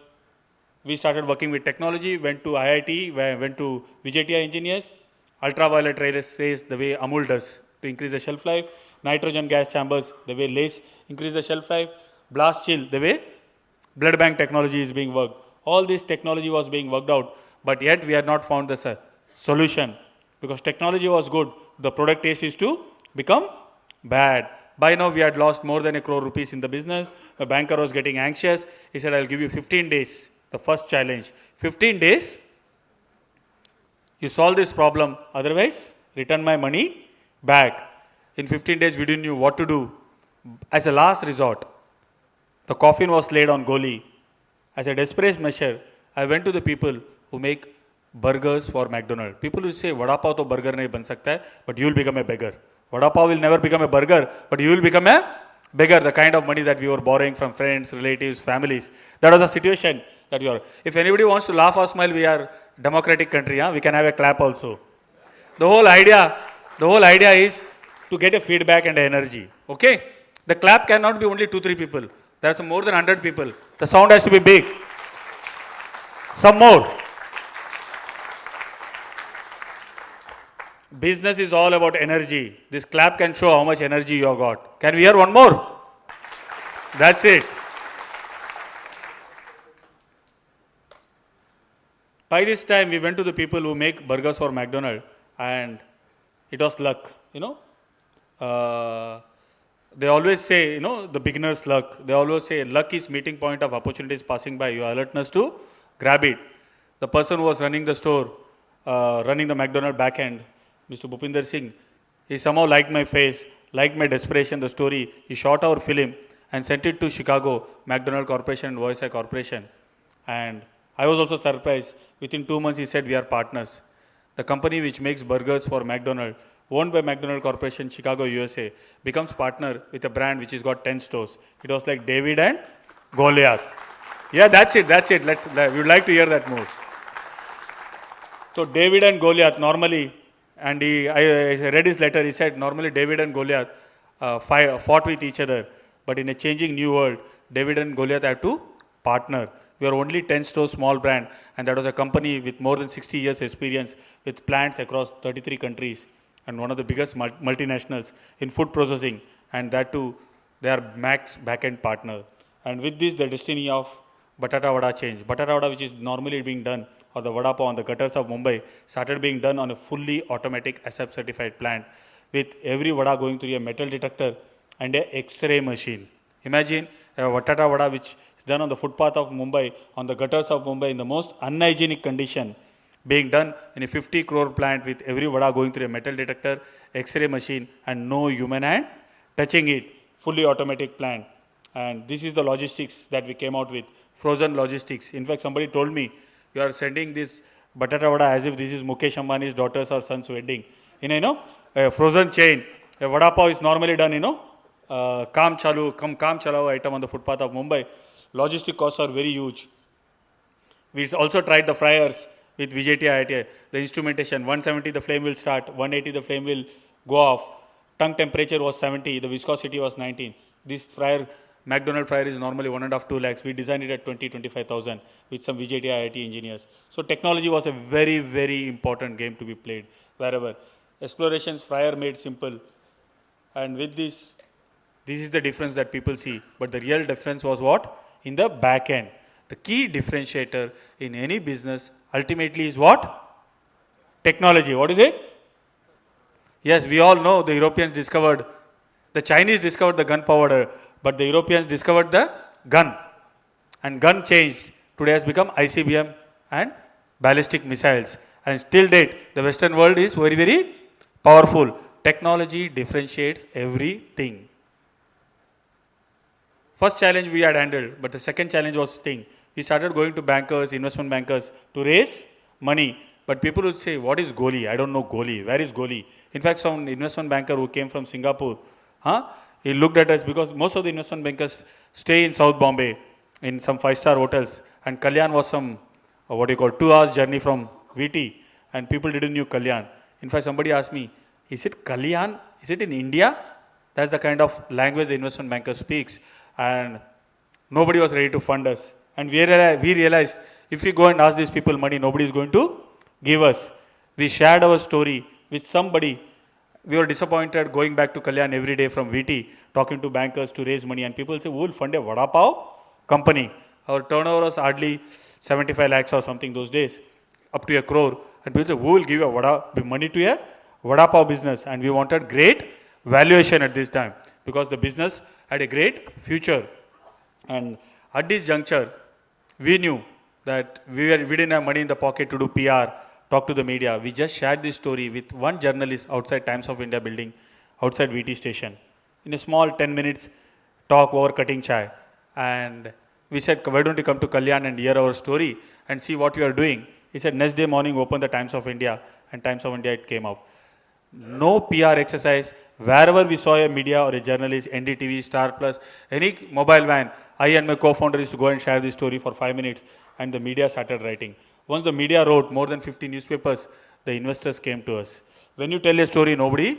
We started working with technology, went to IIT, went to Vijay engineers, ultraviolet rays the way Amul does to increase the shelf life, nitrogen gas chambers the way Lace increase the shelf life, blast chill the way blood bank technology is being worked. All this technology was being worked out, but yet we had not found the solution because technology was good. The product taste is to become bad. By now we had lost more than 1 crore rupees in the business. My banker was getting anxious. He said, I'll give you 15 days. The first challenge. 15 days, you solve this problem. Otherwise, return my money back. In 15 days, we didn't know what to do. As a last resort, the coffin was laid on Goli. As a desperate measure, I went to the people who make burgers for McDonald's. People will say, Vada Pav to burger nahi ban sakta hai, but you will become a beggar. Vada Pav will never become a burger, but you will become a beggar. The kind of money that we were borrowing from friends, relatives, families. That was the situation that you are. If anybody wants to laugh or smile, we are democratic country. We can have a clap also. The whole idea is to get a feedback and energy. Okay? The clap cannot be only 2-3 people. There are some more than 100 people. The sound has to be big. Some more. Business is all about energy. This clap can show how much energy you have got. Can we hear one more? That's it. By this time, we went to the people who make burgers for McDonald's, and it was luck, they always say, the beginner's luck. They always say luck is meeting point of opportunities passing by. Your alertness to grab it. The person who was running the store, running the McDonald's back end, Mr. Bhupinder Singh, he somehow liked my face, liked my desperation, the story. He shot our film and sent it to Chicago, McDonald Corporation and OSI Corporation. And I was also surprised. Within 2 months, he said, we are partners. The company which makes burgers for McDonald's, owned by McDonald Corporation, Chicago, USA, becomes partner with a brand which has got 10 stores. It was like David and Goliath. Yeah, that's it. We would like to hear that more. So David and Goliath normally, and I read his letter, he said normally David and Goliath fought with each other. But in a changing new world, David and Goliath have to partner. We are only 10 stores small brand, and that was a company with more than 60 years experience with plants across 33 countries and one of the biggest multinationals in food processing, and that too, they are Mac's back-end partner. And with this, the destiny of Batata Vada changed. Batata Vada, which is normally being done, or the Vada Pav on the gutters of Mumbai, started being done on a fully automatic ASAP certified plant with every Vada going through a metal detector and a X-ray machine. Imagine a Batata Vada which is done on the footpath of Mumbai, on the gutters of Mumbai in the most unhygienic condition, being done in a 50 crore plant with every Vada going through a metal detector, X-ray machine and no human hand touching it, fully automatic plant. And this is the logistics that we came out with, frozen logistics. In fact, somebody told me, you are sending this Batata Vada as if this is Mukesh Ambani's daughter's or son's wedding. In a frozen chain, a Vada Pav is normally done, Kaam Chalao item on the footpath of Mumbai. Logistic costs are very huge. We also tried the fryers with VJT IIT. The instrumentation, 170 the flame will start, 180 the flame will go off. Tongue temperature was 70, the viscosity was 19. This fryer, McDonald fryer is normally 1.5 to 2 lakhs. We designed it at 20-25,000 with some VJT IIT engineers. So technology was a very, very important game to be played wherever. Explorations, fryer made simple. And with this is the difference that people see. But the real difference was what? In the back end. The key differentiator in any business ultimately is what? Technology. What is it? Yes, we all know the Europeans discovered, the Chinese discovered the gunpowder, but the Europeans discovered the gun. And gun changed. Today has become ICBM and ballistic missiles. And still date, the Western world is very, very powerful. Technology differentiates everything. First challenge we had handled, but the second challenge was thing. We started going to bankers, investment bankers to raise money. But people would say, what is Goli? I don't know Goli. Where is Goli? In fact, some investment banker who came from Singapore, he looked at us because most of the investment bankers stay in South Bombay in some 5-star hotels. And Kalyan was some, 2 hours journey from VT. And people didn't know Kalyan. In fact, somebody asked me, is it Kalyan? Is it in India? That's the kind of language the investment banker speaks. And nobody was ready to fund us. And we realized if we go and ask these people money, nobody is going to give us. We shared our story with somebody. We were disappointed going back to Kalyan every day from VT, talking to bankers to raise money. And people say, we will fund a Vada Pav company. Our turnover was hardly 75 lakhs or something those days, up to 1 crore. And people say, who will give you money to a Vada Pav business? And we wanted great valuation at this time because the business had a great future. And at this juncture, we knew that we didn't have money in the pocket to do PR, talk to the media. We just shared this story with one journalist outside Times of India building, outside VT station. In a small 10 minutes talk over cutting chai. And we said, why don't you come to Kalyan and hear our story and see what we are doing? He said, next day morning, open the Times of India. And Times of India, it came out. No PR exercise. Wherever we saw a media or a journalist, NDTV, Star Plus, any mobile van, I and my co-founder used to go and share this story for 5 minutes and the media started writing. Once the media wrote more than 50 newspapers, the investors came to us. When you tell a story, nobody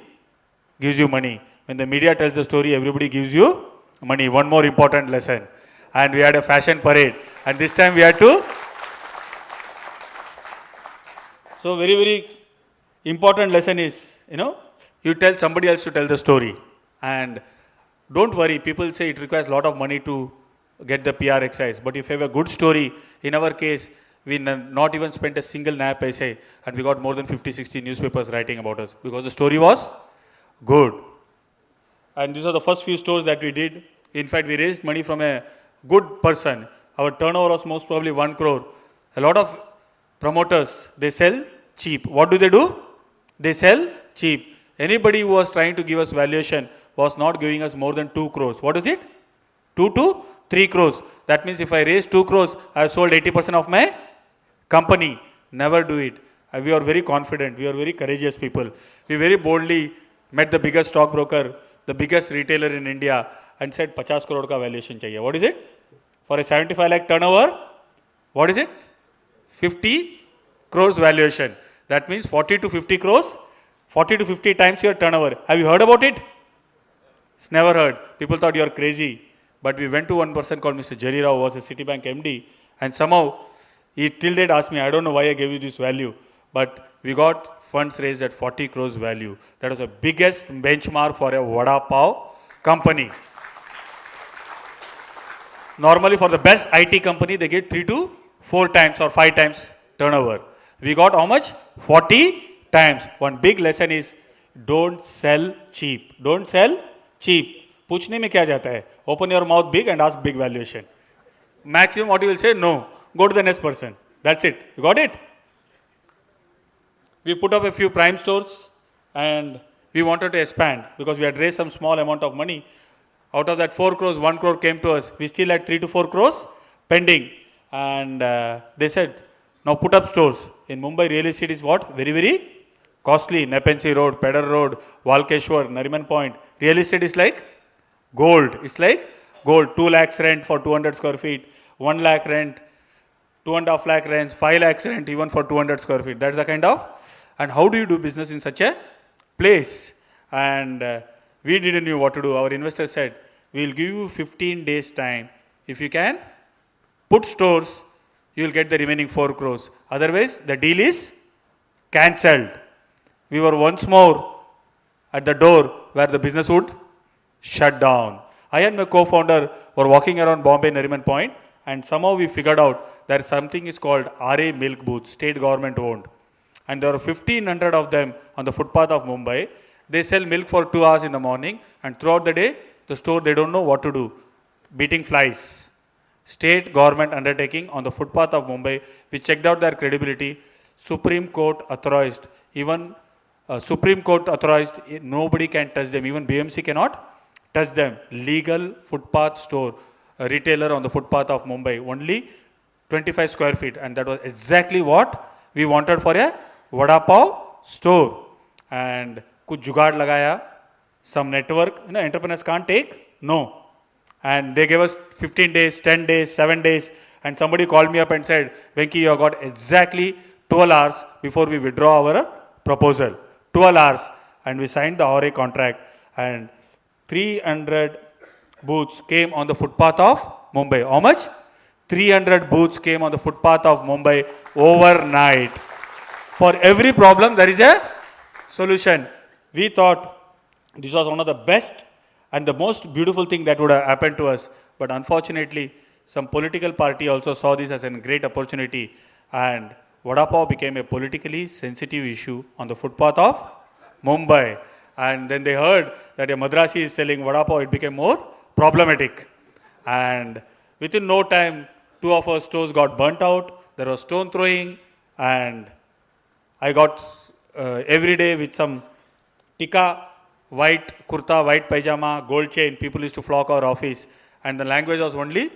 gives you money. When the media tells the story, everybody gives you money. One more important lesson. And we had a fashion parade. And this time we had to. So very, very important lesson is, you tell somebody else to tell the story. And don't worry, people say it requires a lot of money to get the PR exercise. But if you have a good story, in our case, We not even spent a single naya paise, and we got more than 50, 60 newspapers writing about us because the story was good. And these are the first few stores that we did. In fact, we raised money from a good person. Our turnover was most probably 1 crore. A lot of promoters, they sell cheap. What do? They sell cheap. Anybody who was trying to give us valuation was not giving us more than 2 crores. What is it? 2 to 3 crores. That means if I raise 2 crores, I have sold 80% of my company. Never do it. And we are very confident. We are very courageous people. We very boldly met the biggest stockbroker, the biggest retailer in India, and said 50 crore ka valuation chahiye. What is it? For a 75 lakh turnover, what is it? 50 crores valuation. That means 40 to 50 crores, 40 to 50 times your turnover. Have you heard about it? It's never heard. People thought you are crazy. But we went to one person called Mr. Jerry Rao, who was a Citibank MD, and somehow he till date asked me, I don't know why I gave you this value, but we got funds raised at 40 crores value. That was the biggest benchmark for a Vada Pav company. Normally for the best IT company, they get 3 to 4 times or 5 times turnover. We got how much? 40 times. One big lesson is, don't sell cheap. Don't sell cheap. पूछने में क्या जाता है? Open your mouth big and ask big valuation. Maximum what you will say, no. Go to the next person. That's it. You got it? We put up a few prime stores and we wanted to expand because we had raised some small amount of money. Out of that 4 crores, 1 crore came to us. We still had 3 to 4 crores pending. And they said, now put up stores. In Mumbai, real estate is what? Very, very costly. Nepean Sea Road, Pedder Road, Walkeshwar, Nariman Point. Real estate is like gold. It's like gold. 2 lakhs rent for 200 square feet. 1 lakh rent. 2.5 lakh rents. 5 lakhs rent even for 200 square feet. That's the kind of. And how do you do business in such a place? And we didn't know what to do. Our investor said, we'll give you 15 days time. If you can put stores, you will get the remaining 4 crores. Otherwise, the deal is cancelled. We were once more at the door where the business would shut down. I and my co-founder were walking around Bombay, Nariman Point, and somehow we figured out that something is called RA milk booths, state government owned. And there are 1,500 of them on the footpath of Mumbai. They sell milk for 2 hours in the morning, and throughout the day, the store, they don't know what to do. Beating flies. State government undertaking on the footpath of Mumbai. We checked out their credibility. Supreme Court authorized. Even Supreme Court authorized, nobody can touch them. Even BMC cannot touch them. Legal footpath store, a retailer on the footpath of Mumbai. Only 25 square feet. And that was exactly what we wanted for a Vada Pav store. And kuch jugaad lagaya, some network. You know, entrepreneurs can't take no. And they gave us 15 days, 10 days, 7 days. And somebody called me up and said, Venki, you have got exactly 12 hours before we withdraw our proposal. 12 hours. And we signed the RA contract. And 300 booths came on the footpath of Mumbai. How much? 300 booths came on the footpath of Mumbai overnight. For every problem, there is a solution. We thought this was one of the best and the most beautiful thing that would have happened to us. But unfortunately, some political party also saw this as a great opportunity. And Vada Pav became a politically sensitive issue on the footpath of Mumbai. And then they heard that a Madrasi is selling Vada Pav. It became more problematic. And within no time, 2 of our stores got burnt out. There was stone throwing. And I got every day with some tikka, white kurta, white pajama, gold chain. People used to flock our office. And the language was only,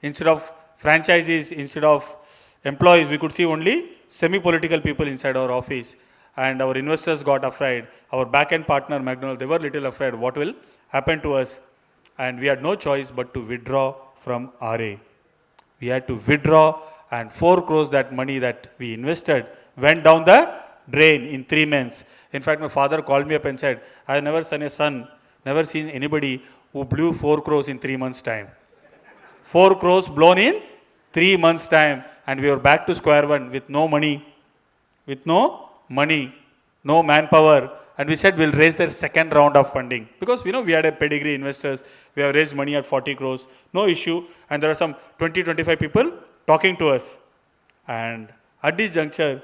instead of franchisees, instead of employees, we could see only semi-political people inside our office. And our investors got afraid. Our back-end partner, McDonald, they were little afraid what will happen to us. And we had no choice but to withdraw from RA. We had to withdraw, and 4 crores, that money that we invested, went down the drain in 3 months. In fact, my father called me up and said, I have never seen anybody who blew 4 crores in 3 months' time. 4 crores blown in 3 months' time. And we were back to square one with no money, no manpower. And we said we'll raise the second round of funding. Because, we had a pedigree investors. We have raised money at 40 crores. No issue. And there are some 20-25 people talking to us. And at this juncture,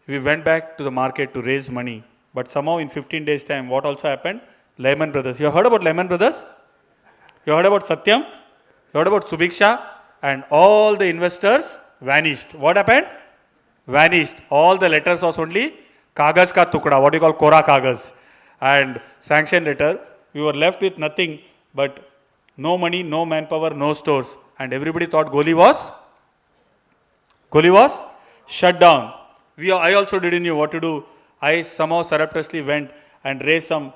we went back to the market to raise money. But somehow in 15 days' time, what also happened? Lehman Brothers. You heard about Lehman Brothers? You heard about Satyam? You heard about Subiksha? And all the investors vanished. What happened? Vanished. All the letters was only kagas ka tukda, what you call kora kagas. And sanction letter. We were left with nothing but no money, no manpower, no stores. And everybody thought Goli was shut down. I also didn't know what to do. I somehow surreptitiously went and raised some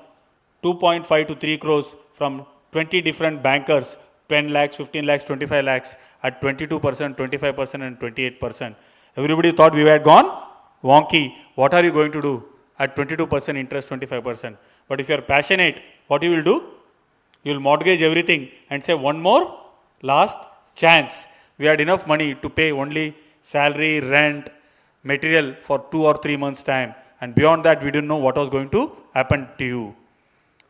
2.5 to 3 crores from 20 different bankers, 10 lakhs, 15 lakhs, 25 lakhs at 22%, 25% and 28%. Everybody thought we had gone wonky. What are you going to do at 22% interest, 25%? But if you are passionate, what you will do? You will mortgage everything and say one more last chance. We had enough money to pay only salary, rent, material for 2 or 3 months' time. And beyond that, we didn't know what was going to happen to you.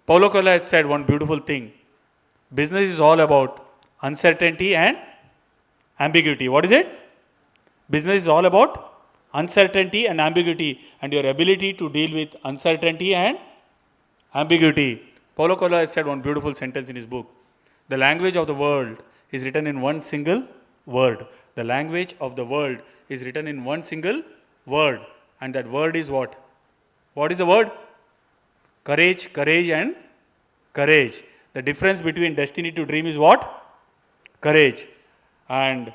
Paulo Coelho has said one beautiful thing. Business is all about uncertainty and ambiguity. What is it? Business is all about uncertainty and ambiguity, and your ability to deal with uncertainty and ambiguity. Paulo Coelho has said one beautiful sentence in his book. The language of the world is written in one single word. The language of the world is written in one single word. And that word is what? What is the word? Courage, courage and courage. The difference between destiny to dream is what? Courage. And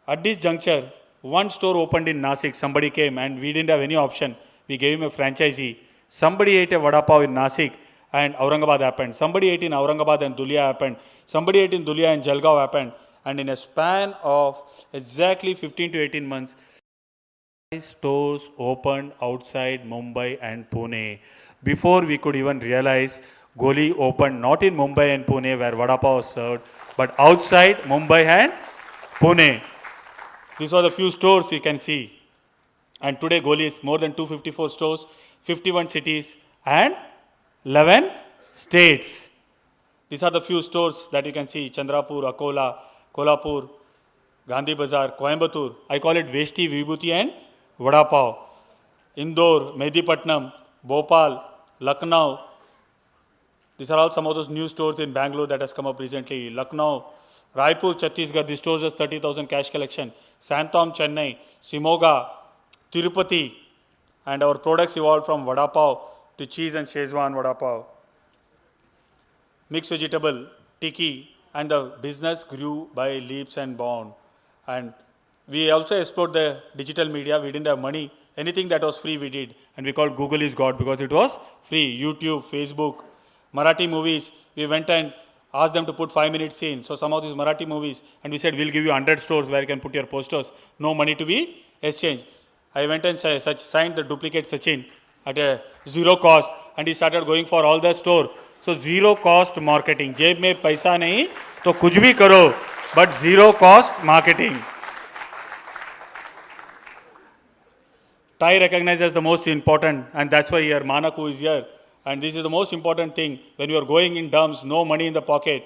at this juncture, one store opened in Nasik. Somebody came and we didn't have any option. We gave him a franchisee. Somebody ate a vada pav in Nasik and Aurangabad happened. Somebody ate in Aurangabad and Dhulia happened. Somebody ate in Dhulia and Jalgaon happened. And in a span of exactly 15 to 18 months, stores opened outside Mumbai and Pune. Before we could even realize, Goli opened not in Mumbai and Pune where vada pav was served, but outside Mumbai and Pune. These are the few stores we can see. And today Goli is more than 254 stores, 51 cities and 11 states. These are the few stores that you can see. Chandrapur, Akola, Kolhapur, Gandhi Bazaar, Coimbatore. I call it Veshti, Vibhuti and Vada Pav. Indore, Mehdipatnam, Bhopal, Lucknow. These are all some of those new stores in Bangalore that has come up recently. Lucknow, Raipur, Chhattisgarh, these stores has 30,000 cash collection. Santom, Chennai, Simoga, Tirupati. And our products evolved from Vada Pav to cheese and Shezwan Vada Pav. Mixed vegetable, Tiki, and the business grew by leaps and bounds. And we also explored the digital media. We didn't have money. Anything that was free we did. And we called Google is God because it was free. YouTube, Facebook, Marathi movies. We went and asked them to put 5-minute scene. So some of these Marathi movies. And we said, we'll give you 100 stores where you can put your posters. No money to be exchanged. I went and signed the duplicate Sachin at a zero cost. And he started going for all the store. So zero cost marketing. जेब में पैसा नहीं तो कुछ भी करो, but zero cost marketing. TiE recognized as the most important, and that's why here Manaku is here. And this is the most important thing. When you are going in dumps, no money in the pocket,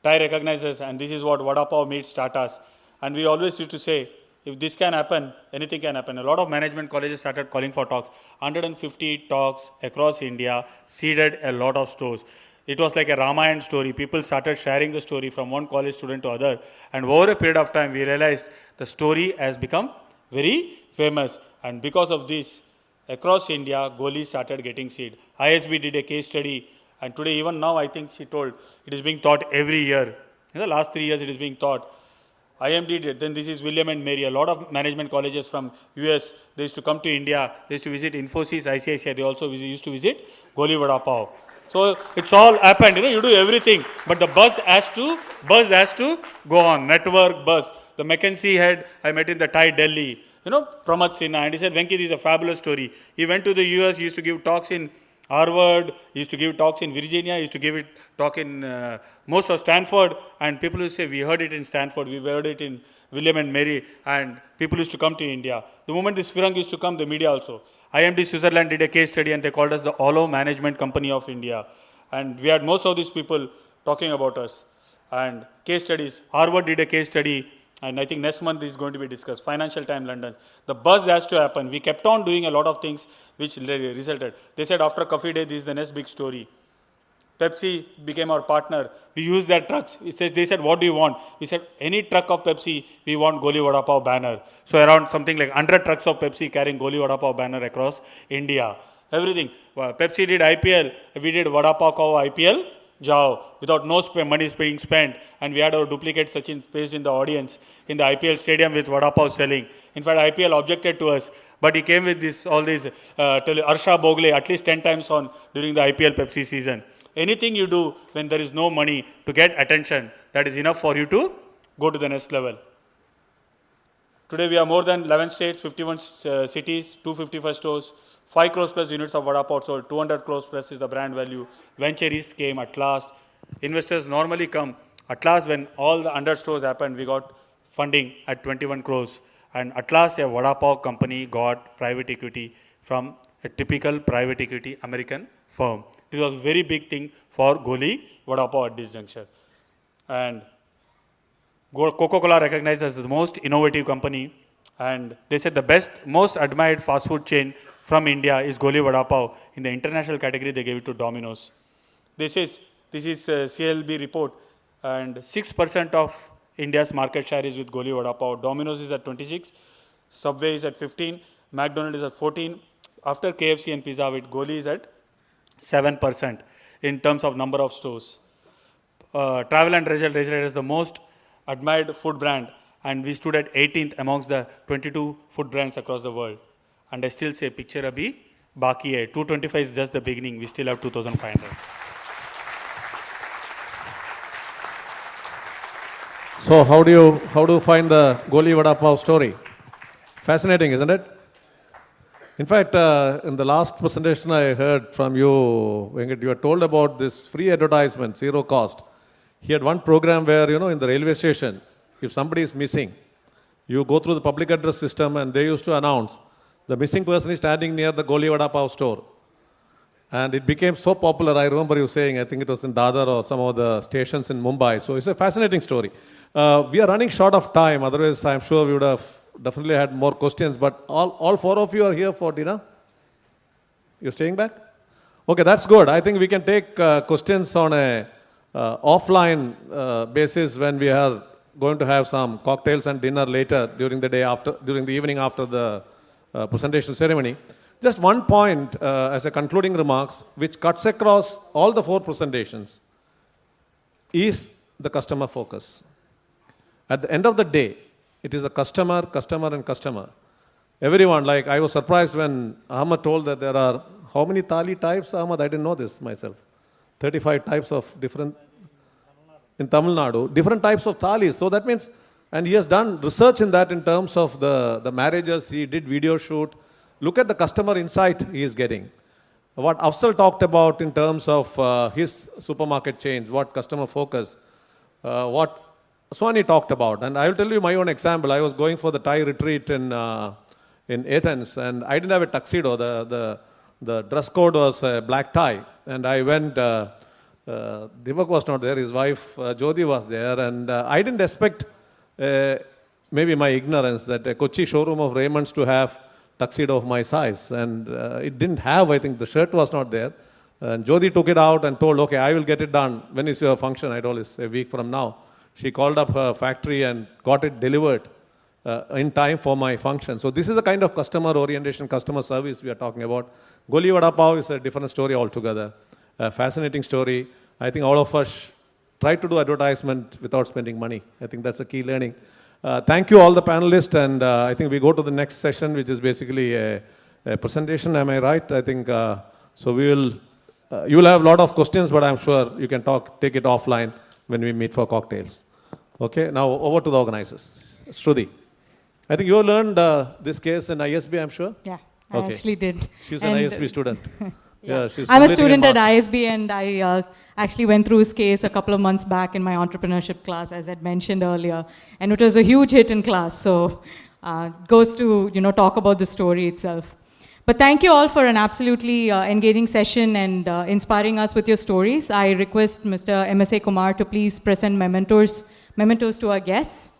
TiE recognizes, and this is what Vada Pav meets Tatas. And we always used to say, if this can happen, anything can happen. A lot of management colleges started calling for talks. 150 talks across India, seeded a lot of stores. It was like a Ramayana story. People started sharing the story from one college student to other. And over a period of time, we realized the story has become very famous. And because of this, across India, Goli started getting seed. ISB did a case study. And today, even now, I think she told, it is being taught every year. In the last 3 years, it is being taught. IMD did. Then this is William and Mary. A lot of management colleges from US, they used to come to India. They used to visit Infosys, ICICI. They also used to visit Goli Vada Pav. So it's all happened. You do everything. But the buzz has to go on. Network buzz. The McKinsey head I met in the TiE Delhi. Pramod Sinha. And he said, Venki, this is a fabulous story. He went to the US. He used to give talks in Harvard, he used to give talks in Virginia, he used to give talk in most of Stanford, and people used to say, we heard it in Stanford, we heard it in William and Mary, and people used to come to India. The moment this Firang used to come, the media also. IMD Switzerland did a case study and they called us the Olo Management Company of India. And we had most of these people talking about us. And case studies, Harvard did a case study And I think next month is going to be discussed, Financial Times London. The buzz has to happen. We kept on doing a lot of things which resulted. They said after Coffee Day, this is the next big story. Pepsi became our partner. We used their trucks. They said, what do you want? We said, any truck of Pepsi, we want Goli Vada Pav banner. So around something like 100 trucks of Pepsi carrying Goli Vada Pav banner across India. Everything. Pepsi did IPL. We did Vada Pav Kao IPL. Jao. Without no money being spent. And we had our duplicate Sachin placed in the audience in the IPL stadium with Vada Pav selling. In fact, IPL objected to us. But he came with this, all these, Arsha Bogle at least 10 times on during the IPL Pepsi season. Anything you do when there is no money to get attention, that is enough for you to go to the next level. Today we have more than 11 states, 51 cities, 255 stores, 5 crores plus units of Vada Pav sold, 200 crores plus is the brand value. Ventures came at last. Investors normally come. At last when all the 100 stores happened, we got funding at 21 crores. And at last a Vada Pav company got private equity from a typical private equity American firm. This was a very big thing for Goli Vada Pav at this juncture. And Coca-Cola recognized as the most innovative company. And they said the best, most admired fast food chain from India is Goli Vada Pav. In the international category, they gave it to Domino's. This is a CLB report. And 6% of India's market share is with Goli Vada Pav. Domino's is at 26. Subway is at 15. McDonald's is at 14. After KFC and Pizza Hut, Goli is at 7% in terms of number of stores. Travel and Leisure is the most admired food brand, and we stood at 18th amongst the 22 food brands across the world. And I still say, picture abhi baki hai. 225 is just the beginning. We still have 2,500. So how do you find the Goli Vada Pav story? Fascinating, isn't it? In fact, in the last presentation I heard from you, Venkat, you were told about this free advertisement, zero cost. He had one program where, in the railway station, if somebody is missing, you go through the public address system and they used to announce, the missing person is standing near the Goli Vada Pav store. And it became so popular, I remember you saying, I think it was in Dadar or some of the stations in Mumbai. So it's a fascinating story. We are running short of time, otherwise I'm sure we would have definitely had more questions, but all 4 of you are here for dinner? You're staying back? Okay, that's good. I think we can take questions on a offline basis when we are going to have some cocktails and dinner later during the evening after the presentation ceremony. Just one point as a concluding remarks, which cuts across all the 4 presentations, is the customer focus. At the end of the day, it is the customer, and customer. Everyone, like I was surprised when Ahmad told that there are, how many thali types, Ahmad? I didn't know this myself. 35 types of different, in Tamil Nadu, different types of thalis. So that means, and he has done research in that in terms of the marriages, he did video shoot. Look at the customer insight he is getting. What Afzal talked about in terms of his supermarket chains, what customer focus, what Swani talked about. And I will tell you my own example. I was going for the Thai retreat in Athens, and I didn't have a tuxedo. The dress code was a black tie. And I went, Deepak was not there, his wife Jyoti was there, and I didn't expect, maybe my ignorance, that a Kochi showroom of Raymond's to have tuxedo of my size. And it didn't have, I think the shirt was not there. And Jyoti took it out and told, okay, I will get it done. When is your function? I told, it's a week from now. She called up her factory and got it delivered in time for my function. So this is the kind of customer orientation, customer service we are talking about. Goli Vada Pav is a different story altogether. A fascinating story. I think all of us try to do advertisement without spending money. I think that's a key learning. Thank you all the panelists, and I think we go to the next session, which is basically a presentation. Am I right? I think so. You will have a lot of questions, but I'm sure you can take it offline when we meet for cocktails. Okay, now over to the organizers. Shruti, I think you learned this case in ISB, I'm sure? Yeah, I actually did. She's an ISB student. Yeah, I'm a student at ISB, and I actually went through his case a couple of months back in my entrepreneurship class, as I'd mentioned earlier. And it was a huge hit in class, so goes to talk about the story itself. But thank you all for an absolutely engaging session and inspiring us with your stories. I request Mr. MSA Kumar to please present mementos to our guests.